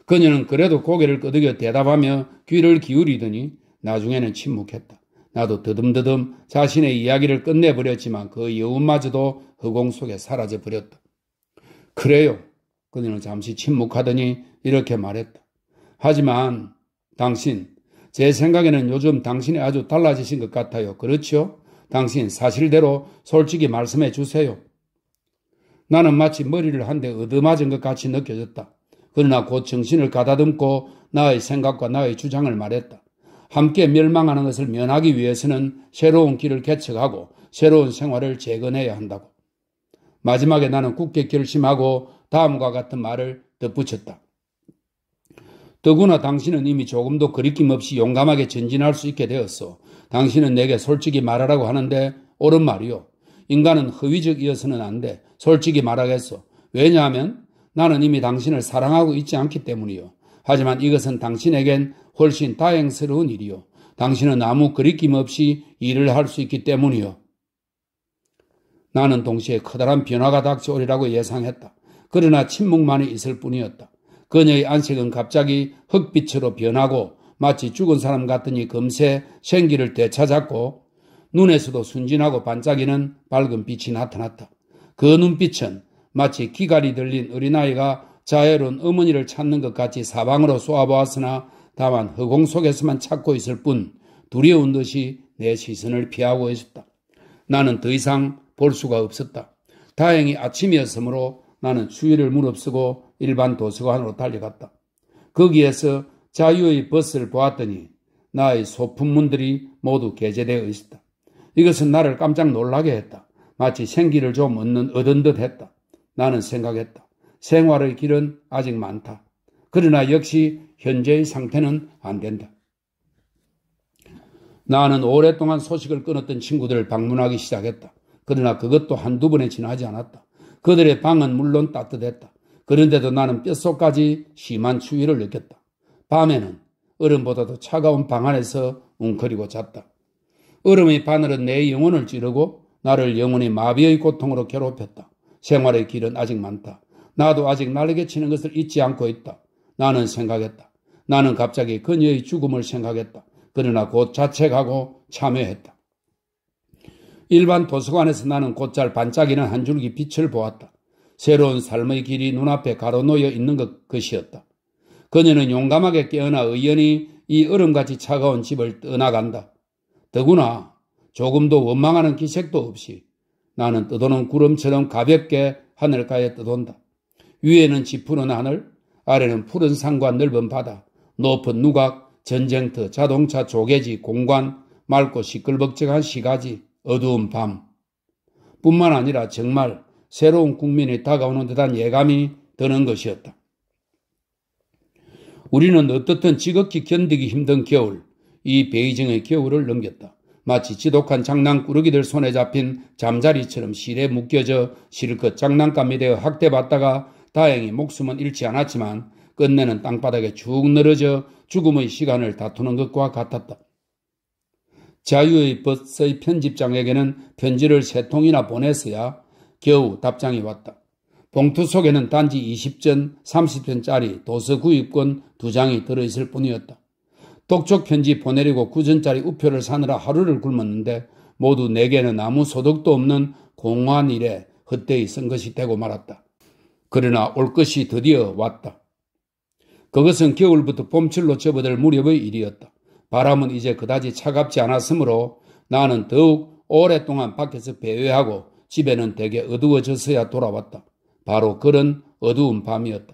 Speaker 1: 그녀는 그래도 고개를 끄덕여 대답하며 귀를 기울이더니 나중에는 침묵했다. 나도 더듬더듬 자신의 이야기를 끝내버렸지만 그 여운마저도 허공 속에 사라져버렸다. 그래요. 그녀는 잠시 침묵하더니 이렇게 말했다. 하지만 당신, 제 생각에는 요즘 당신이 아주 달라지신 것 같아요. 그렇죠? 당신 사실대로 솔직히 말씀해 주세요. 나는 마치 머리를 한 대 얻어맞은 것 같이 느껴졌다. 그러나 곧 정신을 가다듬고 나의 생각과 나의 주장을 말했다. 함께 멸망하는 것을 면하기 위해서는 새로운 길을 개척하고 새로운 생활을 재건해야 한다고. 마지막에 나는 굳게 결심하고 다음과 같은 말을 덧붙였다. 더구나 당신은 이미 조금도 거리낌 없이 용감하게 전진할 수 있게 되었어. 당신은 내게 솔직히 말하라고 하는데 옳은 말이요. 인간은 허위적이어서는 안 돼. 솔직히 말하겠어. 왜냐하면 나는 이미 당신을 사랑하고 있지 않기 때문이요. 하지만 이것은 당신에겐 훨씬 다행스러운 일이요. 당신은 아무 거리낌 없이 일을 할 수 있기 때문이요. 나는 동시에 커다란 변화가 닥쳐오리라고 예상했다. 그러나 침묵만이 있을 뿐이었다. 그녀의 안색은 갑자기 흑빛으로 변하고 마치 죽은 사람 같더니 금세 생기를 되찾았고 눈에서도 순진하고 반짝이는 밝은 빛이 나타났다. 그 눈빛은 마치 기갈이 들린 어린아이가 자애로운 어머니를 찾는 것 같이 사방으로 쏘아보았으나 다만 허공 속에서만 찾고 있을 뿐 두려운 듯이 내 시선을 피하고 있었다. 나는 더 이상 볼 수가 없었다. 다행히 아침이었으므로 나는 추위를 무릅쓰고 일반 도서관으로 달려갔다. 거기에서 자유의 버스를 보았더니 나의 소품문들이 모두 게재되어 있었다. 이것은 나를 깜짝 놀라게 했다. 마치 생기를 좀 얻은 듯 했다. 나는 생각했다. 생활의 길은 아직 많다. 그러나 역시 현재의 상태는 안 된다. 나는 오랫동안 소식을 끊었던 친구들을 방문하기 시작했다. 그러나 그것도 한두 번에 지나지 않았다. 그들의 방은 물론 따뜻했다. 그런데도 나는 뼛속까지 심한 추위를 느꼈다. 밤에는 얼음보다도 차가운 방 안에서 웅크리고 잤다. 얼음의 바늘은 내 영혼을 찌르고 나를 영혼의 마비의 고통으로 괴롭혔다. 생활의 길은 아직 많다. 나도 아직 날개 치는 것을 잊지 않고 있다. 나는 생각했다. 나는 갑자기 그녀의 죽음을 생각했다. 그러나 곧 자책하고 참회했다. 일반 도서관에서 나는 곧잘 반짝이는 한 줄기 빛을 보았다. 새로운 삶의 길이 눈앞에 가로놓여 있는 것이었다. 그녀는 용감하게 깨어나 의연히 이 얼음같이 차가운 집을 떠나간다. 더구나 조금도 원망하는 기색도 없이 나는 떠도는 구름처럼 가볍게 하늘가에 떠돈다. 위에는 짙푸른 하늘, 아래는 푸른 산과 넓은 바다, 높은 누각, 전쟁터, 자동차, 조개지, 공관, 맑고 시끌벅적한 시가지, 어두운 밤. 뿐만 아니라 정말 새로운 국민이 다가오는 듯한 예감이 드는 것이었다. 우리는 어떻든 지극히 견디기 힘든 겨울, 이 베이징의 겨울을 넘겼다. 마치 지독한 장난꾸러기들 손에 잡힌 잠자리처럼 실에 묶여져 실컷 장난감이 되어 학대받다가 다행히 목숨은 잃지 않았지만 끝내는 땅바닥에 쭉 늘어져 죽음의 시간을 다투는 것과 같았다. 자유의 버스의 편집장에게는 편지를 3통이나 보냈어야 겨우 답장이 왔다. 봉투 속에는 단지 20전, 30전짜리 도서 구입권 2장이 들어있을 뿐이었다. 독촉 편지 보내려고 9전짜리 우표를 사느라 하루를 굶었는데 모두 내게는 아무 소득도 없는 공허한 일에 헛되이 쓴 것이 되고 말았다. 그러나 올 것이 드디어 왔다. 그것은 겨울부터 봄철로 접어들 무렵의 일이었다. 바람은 이제 그다지 차갑지 않았으므로 나는 더욱 오랫동안 밖에서 배회하고 집에는 되게 어두워져서야 돌아왔다. 바로 그런 어두운 밤이었다.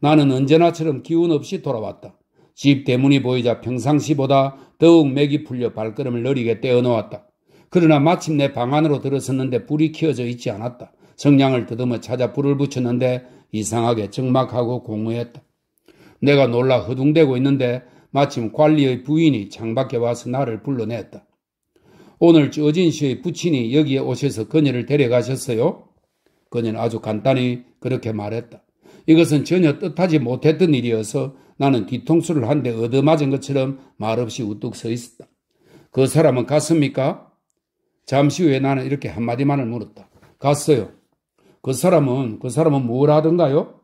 Speaker 1: 나는 언제나처럼 기운 없이 돌아왔다. 집 대문이 보이자 평상시보다 더욱 맥이 풀려 발걸음을 느리게 떼어놓았다. 그러나 마침내 방 안으로 들어섰는데 불이 켜져 있지 않았다. 성냥을 더듬어 찾아 불을 붙였는데 이상하게 적막하고 공허했다. 내가 놀라 허둥대고 있는데 마침 관리의 부인이 창밖에 와서 나를 불러냈다. 오늘 저진 씨의 부친이 여기에 오셔서 그녀를 데려가셨어요? 그녀는 아주 간단히 그렇게 말했다. 이것은 전혀 뜻하지 못했던 일이어서 나는 뒤통수를 한 대 얻어맞은 것처럼 말없이 우뚝 서 있었다. 그 사람은 갔습니까? 잠시 후에 나는 이렇게 한마디만을 물었다. 갔어요. 그 사람은 뭘 하던가요?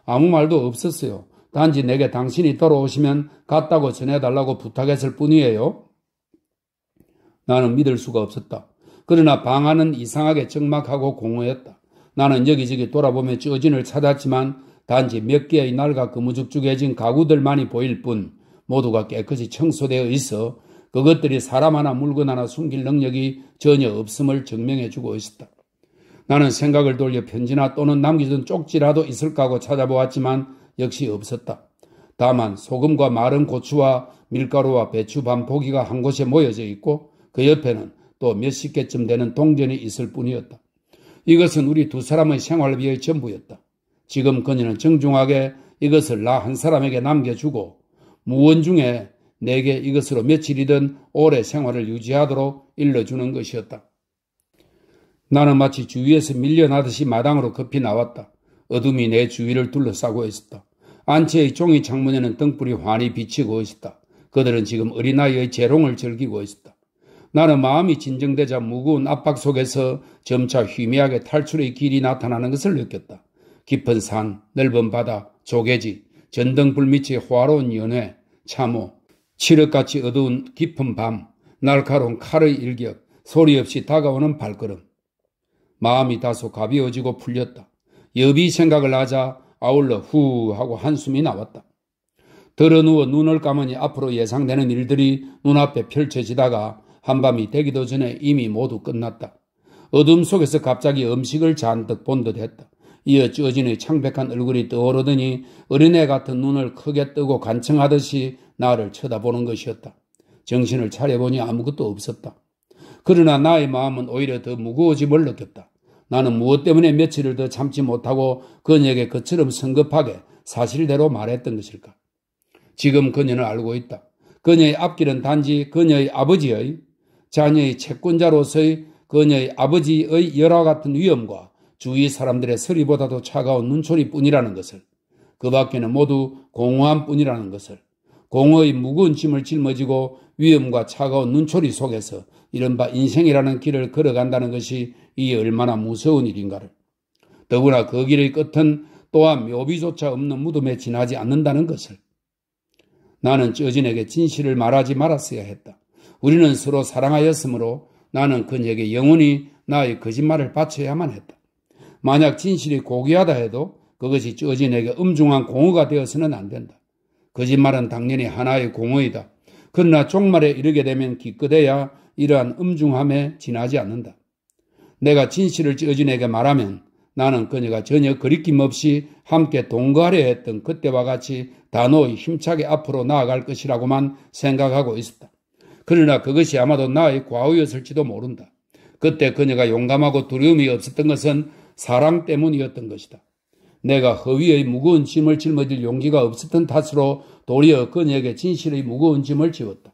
Speaker 1: 아무 말도 없었어요. 단지 내게 당신이 돌아오시면 갔다고 전해달라고 부탁했을 뿐이에요. 나는 믿을 수가 없었다. 그러나 방 안은 이상하게 적막하고 공허했다. 나는 여기저기 돌아보며 저진을 찾았지만 단지 몇 개의 낡아 거무죽죽해진 가구들만이 보일 뿐 모두가 깨끗이 청소되어 있어 그것들이 사람 하나 물건 하나 숨길 능력이 전혀 없음을 증명해주고 있었다. 나는 생각을 돌려 편지나 또는 남겨둔 쪽지라도 있을까 하고 찾아보았지만 역시 없었다. 다만 소금과 마른 고추와 밀가루와 배추 반 포기가 한 곳에 모여져 있고 그 옆에는 또 몇십 개쯤 되는 동전이 있을 뿐이었다. 이것은 우리 두 사람의 생활비의 전부였다. 지금 그녀는 정중하게 이것을 나 한 사람에게 남겨주고 무언중에 내게 이것으로 며칠이든 오래 생활을 유지하도록 일러주는 것이었다. 나는 마치 주위에서 밀려나듯이 마당으로 급히 나왔다. 어둠이 내 주위를 둘러싸고 있었다. 안채의 종이 창문에는 등불이 환히 비치고 있었다. 그들은 지금 어린아이의 재롱을 즐기고 있었다. 나는 마음이 진정되자 무거운 압박 속에서 점차 희미하게 탈출의 길이 나타나는 것을 느꼈다. 깊은 산, 넓은 바다, 조개지, 전등불 밑의 호화로운 연회, 참호, 칠흑같이 어두운 깊은 밤, 날카로운 칼의 일격, 소리 없이 다가오는 발걸음. 마음이 다소 가벼워지고 풀렸다. 여비 생각을 하자 아울러 후 하고 한숨이 나왔다. 들어누워 눈을 감으니 앞으로 예상되는 일들이 눈앞에 펼쳐지다가 한밤이 되기도 전에 이미 모두 끝났다. 어둠 속에서 갑자기 음식을 잔뜩 본 듯 했다. 이어 쩌진의 창백한 얼굴이 떠오르더니 어린애 같은 눈을 크게 뜨고 간청하듯이 나를 쳐다보는 것이었다. 정신을 차려보니 아무것도 없었다. 그러나 나의 마음은 오히려 더 무거워짐을 느꼈다. 나는 무엇 때문에 며칠을 더 참지 못하고 그녀에게 그처럼 성급하게 사실대로 말했던 것일까? 지금 그녀는 알고 있다. 그녀의 앞길은 단지 그녀의 아버지의 자녀의 채권자로서의 그녀의 아버지의 열화 같은 위엄과 주위 사람들의 서리보다도 차가운 눈초리뿐이라는 것을, 그 밖에는 모두 공허함 뿐이라는 것을, 공허의 무거운 짐을 짊어지고 위엄과 차가운 눈초리 속에서 이른바 인생이라는 길을 걸어간다는 것이 이 얼마나 무서운 일인가를, 더구나 그 길의 끝은 또한 묘비조차 없는 무덤에 지나지 않는다는 것을. 나는 쩌진에게 진실을 말하지 말았어야 했다. 우리는 서로 사랑하였으므로 나는 그녀에게 영원히 나의 거짓말을 바쳐야만 했다. 만약 진실이 고귀하다 해도 그것이 쩌진에게 엄중한 공허가 되어서는 안 된다. 거짓말은 당연히 하나의 공허이다. 그러나 종말에 이르게 되면 기껏해야 이러한 엄중함에 지나지 않는다. 내가 진실을 쩌진에게 말하면 나는 그녀가 전혀 거리낌 없이 함께 동거하려 했던 그때와 같이 단호히 힘차게 앞으로 나아갈 것이라고만 생각하고 있었다. 그러나 그것이 아마도 나의 과오였을지도 모른다. 그때 그녀가 용감하고 두려움이 없었던 것은 사랑 때문이었던 것이다. 내가 허위의 무거운 짐을 짊어질 용기가 없었던 탓으로 도리어 그녀에게 진실의 무거운 짐을 지웠다.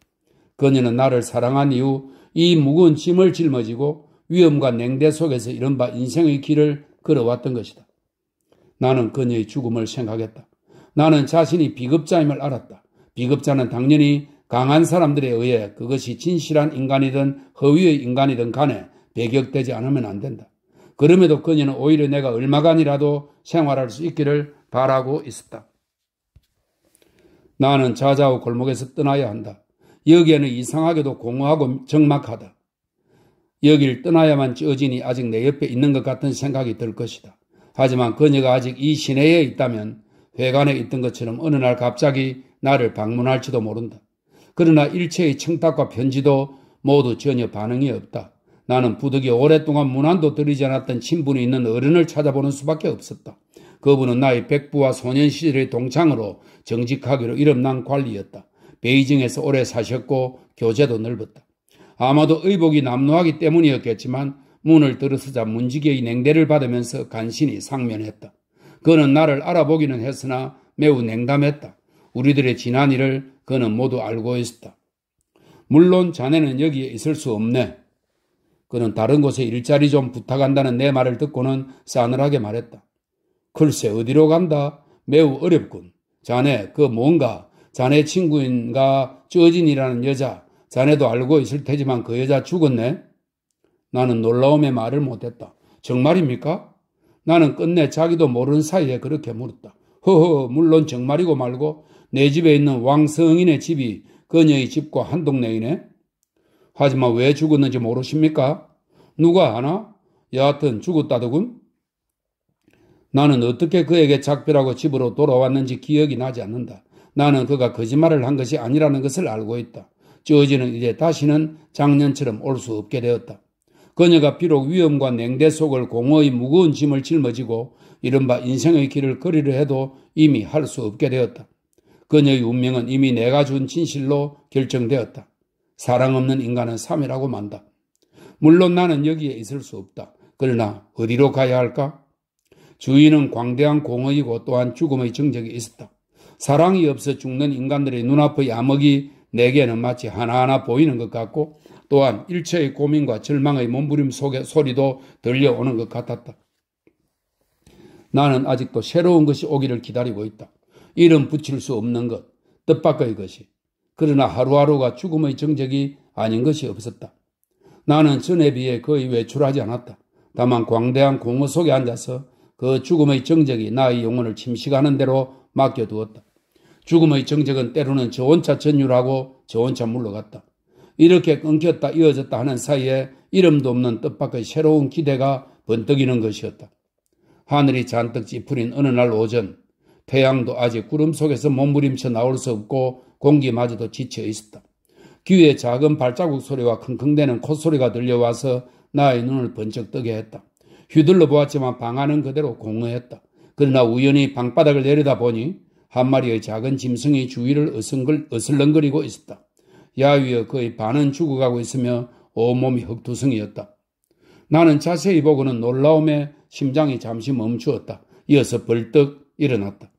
Speaker 1: 그녀는 나를 사랑한 이후 이 무거운 짐을 짊어지고 위험과 냉대 속에서 이른바 인생의 길을 걸어왔던 것이다. 나는 그녀의 죽음을 생각했다. 나는 자신이 비겁자임을 알았다. 비겁자는 당연히 강한 사람들에 의해 그것이 진실한 인간이든 허위의 인간이든 간에 배격되지 않으면 안 된다. 그럼에도 그녀는 오히려 내가 얼마간이라도 생활할 수 있기를 바라고 있었다. 나는 자자오 골목에서 떠나야 한다. 여기에는 이상하게도 공허하고 적막하다. 여길 떠나야만 쩌진이 아직 내 옆에 있는 것 같은 생각이 들 것이다. 하지만 그녀가 아직 이 시내에 있다면 회관에 있던 것처럼 어느 날 갑자기 나를 방문할지도 모른다. 그러나 일체의 청탁과 편지도 모두 전혀 반응이 없다. 나는 부득이 오랫동안 문안도 드리지 않았던 친분이 있는 어른을 찾아보는 수밖에 없었다. 그분은 나의 백부와 소년 시절의 동창으로 정직하기로 이름난 관리였다. 베이징에서 오래 사셨고 교제도 넓었다. 아마도 의복이 남루하기 때문이었겠지만 문을 들어서자 문지기의 냉대를 받으면서 간신히 상면했다. 그는 나를 알아보기는 했으나 매우 냉담했다. 우리들의 지난 일을 그는 모두 알고 있었다. 물론 자네는 여기에 있을 수 없네. 그는 다른 곳에 일자리 좀 부탁한다는 내 말을 듣고는 싸늘하게 말했다. 글쎄 어디로 간다? 매우 어렵군. 자네 그 뭔가 자네 친구인가 쩌진이라는 여자 자네도 알고 있을 테지만 그 여자 죽었네? 나는 놀라움에 말을 못했다. 정말입니까? 나는 끝내 자기도 모르는 사이에 그렇게 물었다. 허허 물론 정말이고 말고 내 집에 있는 왕성인의 집이 그녀의 집과 한 동네이네. 하지만 왜 죽었는지 모르십니까? 누가 아나? 여하튼 죽었다더군. 나는 어떻게 그에게 작별하고 집으로 돌아왔는지 기억이 나지 않는다. 나는 그가 거짓말을 한 것이 아니라는 것을 알고 있다. 쩌진은 이제 다시는 작년처럼 올 수 없게 되었다. 그녀가 비록 위험과 냉대 속을 공허의 무거운 짐을 짊어지고 이른바 인생의 길을 걸으려 해도 이미 할 수 없게 되었다. 그녀의 운명은 이미 내가 준 진실로 결정되었다. 사랑 없는 인간은 사멸하고 만다. 물론 나는 여기에 있을 수 없다. 그러나 어디로 가야 할까? 주위는 광대한 공허이고 또한 죽음의 정적이 있었다. 사랑이 없어 죽는 인간들의 눈앞의 암흑이 내게는 마치 하나하나 보이는 것 같고 또한 일체의 고민과 절망의 몸부림 속의 소리도 들려오는 것 같았다. 나는 아직도 새로운 것이 오기를 기다리고 있다. 이름 붙일 수 없는 것, 뜻밖의 것이. 그러나 하루하루가 죽음의 정적이 아닌 것이 없었다. 나는 전에 비해 거의 외출하지 않았다. 다만 광대한 공허 속에 앉아서 그 죽음의 정적이 나의 영혼을 침식하는 대로 맡겨두었다. 죽음의 정적은 때로는 저 혼자 전율하고 저 혼자 물러갔다. 이렇게 끊겼다 이어졌다 하는 사이에 이름도 없는 뜻밖의 새로운 기대가 번뜩이는 것이었다. 하늘이 잔뜩 찌푸린 어느 날 오전, 태양도 아직 구름 속에서 몸부림쳐 나올 수 없고 공기마저도 지쳐 있었다. 귀에 작은 발자국 소리와 킁킁대는 콧소리가 들려와서 나의 눈을 번쩍 뜨게 했다. 휘둘러 보았지만 방 안은 그대로 공허했다. 그러나 우연히 방바닥을 내려다보니 한 마리의 작은 짐승이 주위를 어슬렁거리고 있었다. 야위어 그의 반은 죽어가고 있으며 온몸이 흙투성이었다. 나는 자세히 보고는 놀라움에 심장이 잠시 멈추었다. 이어서 벌떡 일어났다.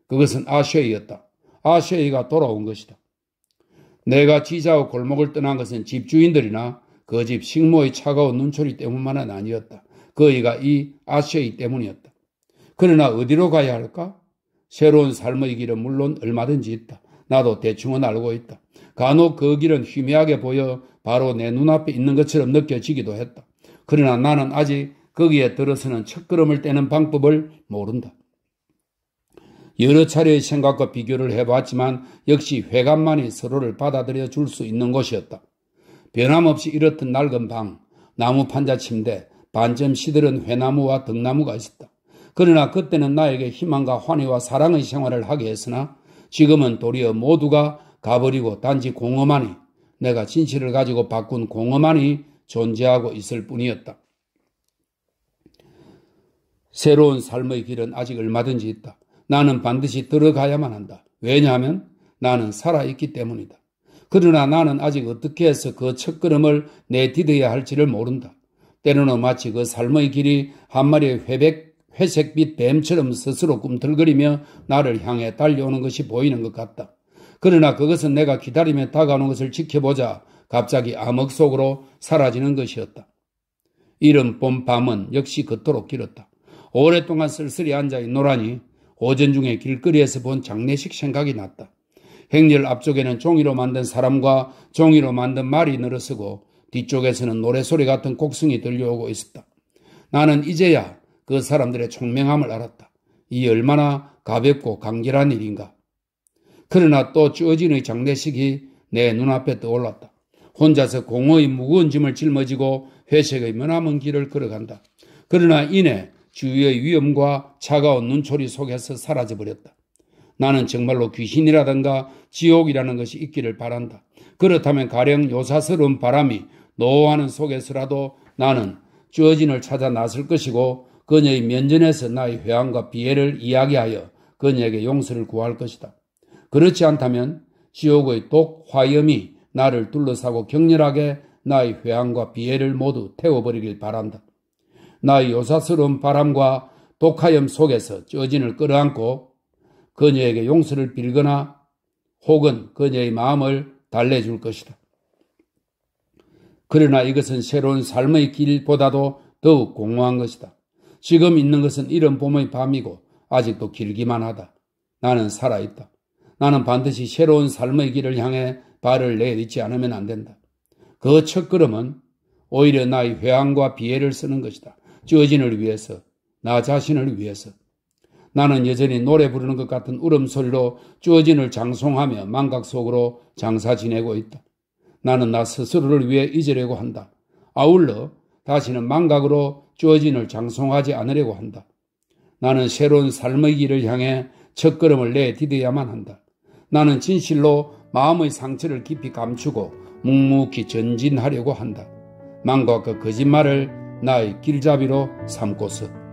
Speaker 1: 그것은 아쉐이였다. 아쉐이가 돌아온 것이다. 내가 지자와 골목을 떠난 것은 집주인들이나 그 집 식모의 차가운 눈초리 때문만은 아니었다. 그이가 이 아쉐이 때문이었다. 그러나 어디로 가야 할까? 새로운 삶의 길은 물론 얼마든지 있다. 나도 대충은 알고 있다. 간혹 그 길은 희미하게 보여 바로 내 눈앞에 있는 것처럼 느껴지기도 했다. 그러나 나는 아직 거기에 들어서는 첫걸음을 떼는 방법을 모른다. 여러 차례의 생각과 비교를 해봤지만 역시 회관만이 서로를 받아들여 줄 수 있는 곳이었다. 변함없이 이렇듯 낡은 방, 나무 판자 침대, 반쯤 시들은 회나무와 등나무가 있었다. 그러나 그때는 나에게 희망과 환희와 사랑의 생활을 하게 했으나 지금은 도리어 모두가 가버리고 단지 공허만이, 내가 진실을 가지고 바꾼 공허만이 존재하고 있을 뿐이었다. 새로운 삶의 길은 아직 얼마든지 있다. 나는 반드시 들어가야만 한다. 왜냐하면 나는 살아있기 때문이다. 그러나 나는 아직 어떻게 해서 그 첫걸음을 내디뎌야 할지를 모른다. 때로는 마치 그 삶의 길이 한 마리의 회색빛 뱀처럼 스스로 꿈틀거리며 나를 향해 달려오는 것이 보이는 것 같다. 그러나 그것은 내가 기다리며 다가오는 것을 지켜보자 갑자기 암흑 속으로 사라지는 것이었다. 이른 봄 밤은 역시 그토록 길었다. 오랫동안 쓸쓸히 앉아 있노라니 오전 중에 길거리에서 본 장례식 생각이 났다. 행렬 앞쪽에는 종이로 만든 사람과 종이로 만든 말이 늘어서고 뒤쪽에서는 노래소리 같은 곡성이 들려오고 있었다. 나는 이제야 그 사람들의 총명함을 알았다. 이 얼마나 가볍고 간결한 일인가. 그러나 또 쭈어진의 장례식이 내 눈앞에 떠올랐다. 혼자서 공허의 무거운 짐을 짊어지고 회색의 머나먼 길을 걸어간다. 그러나 이내 주위의 위험과 차가운 눈초리 속에서 사라져버렸다. 나는 정말로 귀신이라든가 지옥이라는 것이 있기를 바란다. 그렇다면 가령 요사스러운 바람이 노하는 속에서라도 나는 쭈어진을 찾아 나설 것이고 그녀의 면전에서 나의 회한과 비애를 이야기하여 그녀에게 용서를 구할 것이다. 그렇지 않다면 지옥의 독, 화염이 나를 둘러싸고 격렬하게 나의 회한과 비애를 모두 태워버리길 바란다. 나의 요사스러운 바람과 독화염 속에서 쭈어진을 끌어안고 그녀에게 용서를 빌거나 혹은 그녀의 마음을 달래줄 것이다. 그러나 이것은 새로운 삶의 길보다도 더욱 공허한 것이다. 지금 있는 것은 이른 봄의 밤이고 아직도 길기만 하다. 나는 살아있다. 나는 반드시 새로운 삶의 길을 향해 발을 내딛지 않으면 안 된다. 그 첫걸음은 오히려 나의 회한과 비애를 쓰는 것이다. 쭈어진을 위해서, 나 자신을 위해서. 나는 여전히 노래 부르는 것 같은 울음소리로 쭈어진을 장송하며 망각 속으로 장사 지내고 있다. 나는 나 스스로를 위해 잊으려고 한다. 아울러 다시는 망각으로 쭈어진을 장송하지 않으려고 한다. 나는 새로운 삶의 길을 향해 첫걸음을 내디뎌야만 한다. 나는 진실로 마음의 상처를 깊이 감추고 묵묵히 전진하려고 한다. 망각과 거짓말을 나의 길잡이로 삼고서.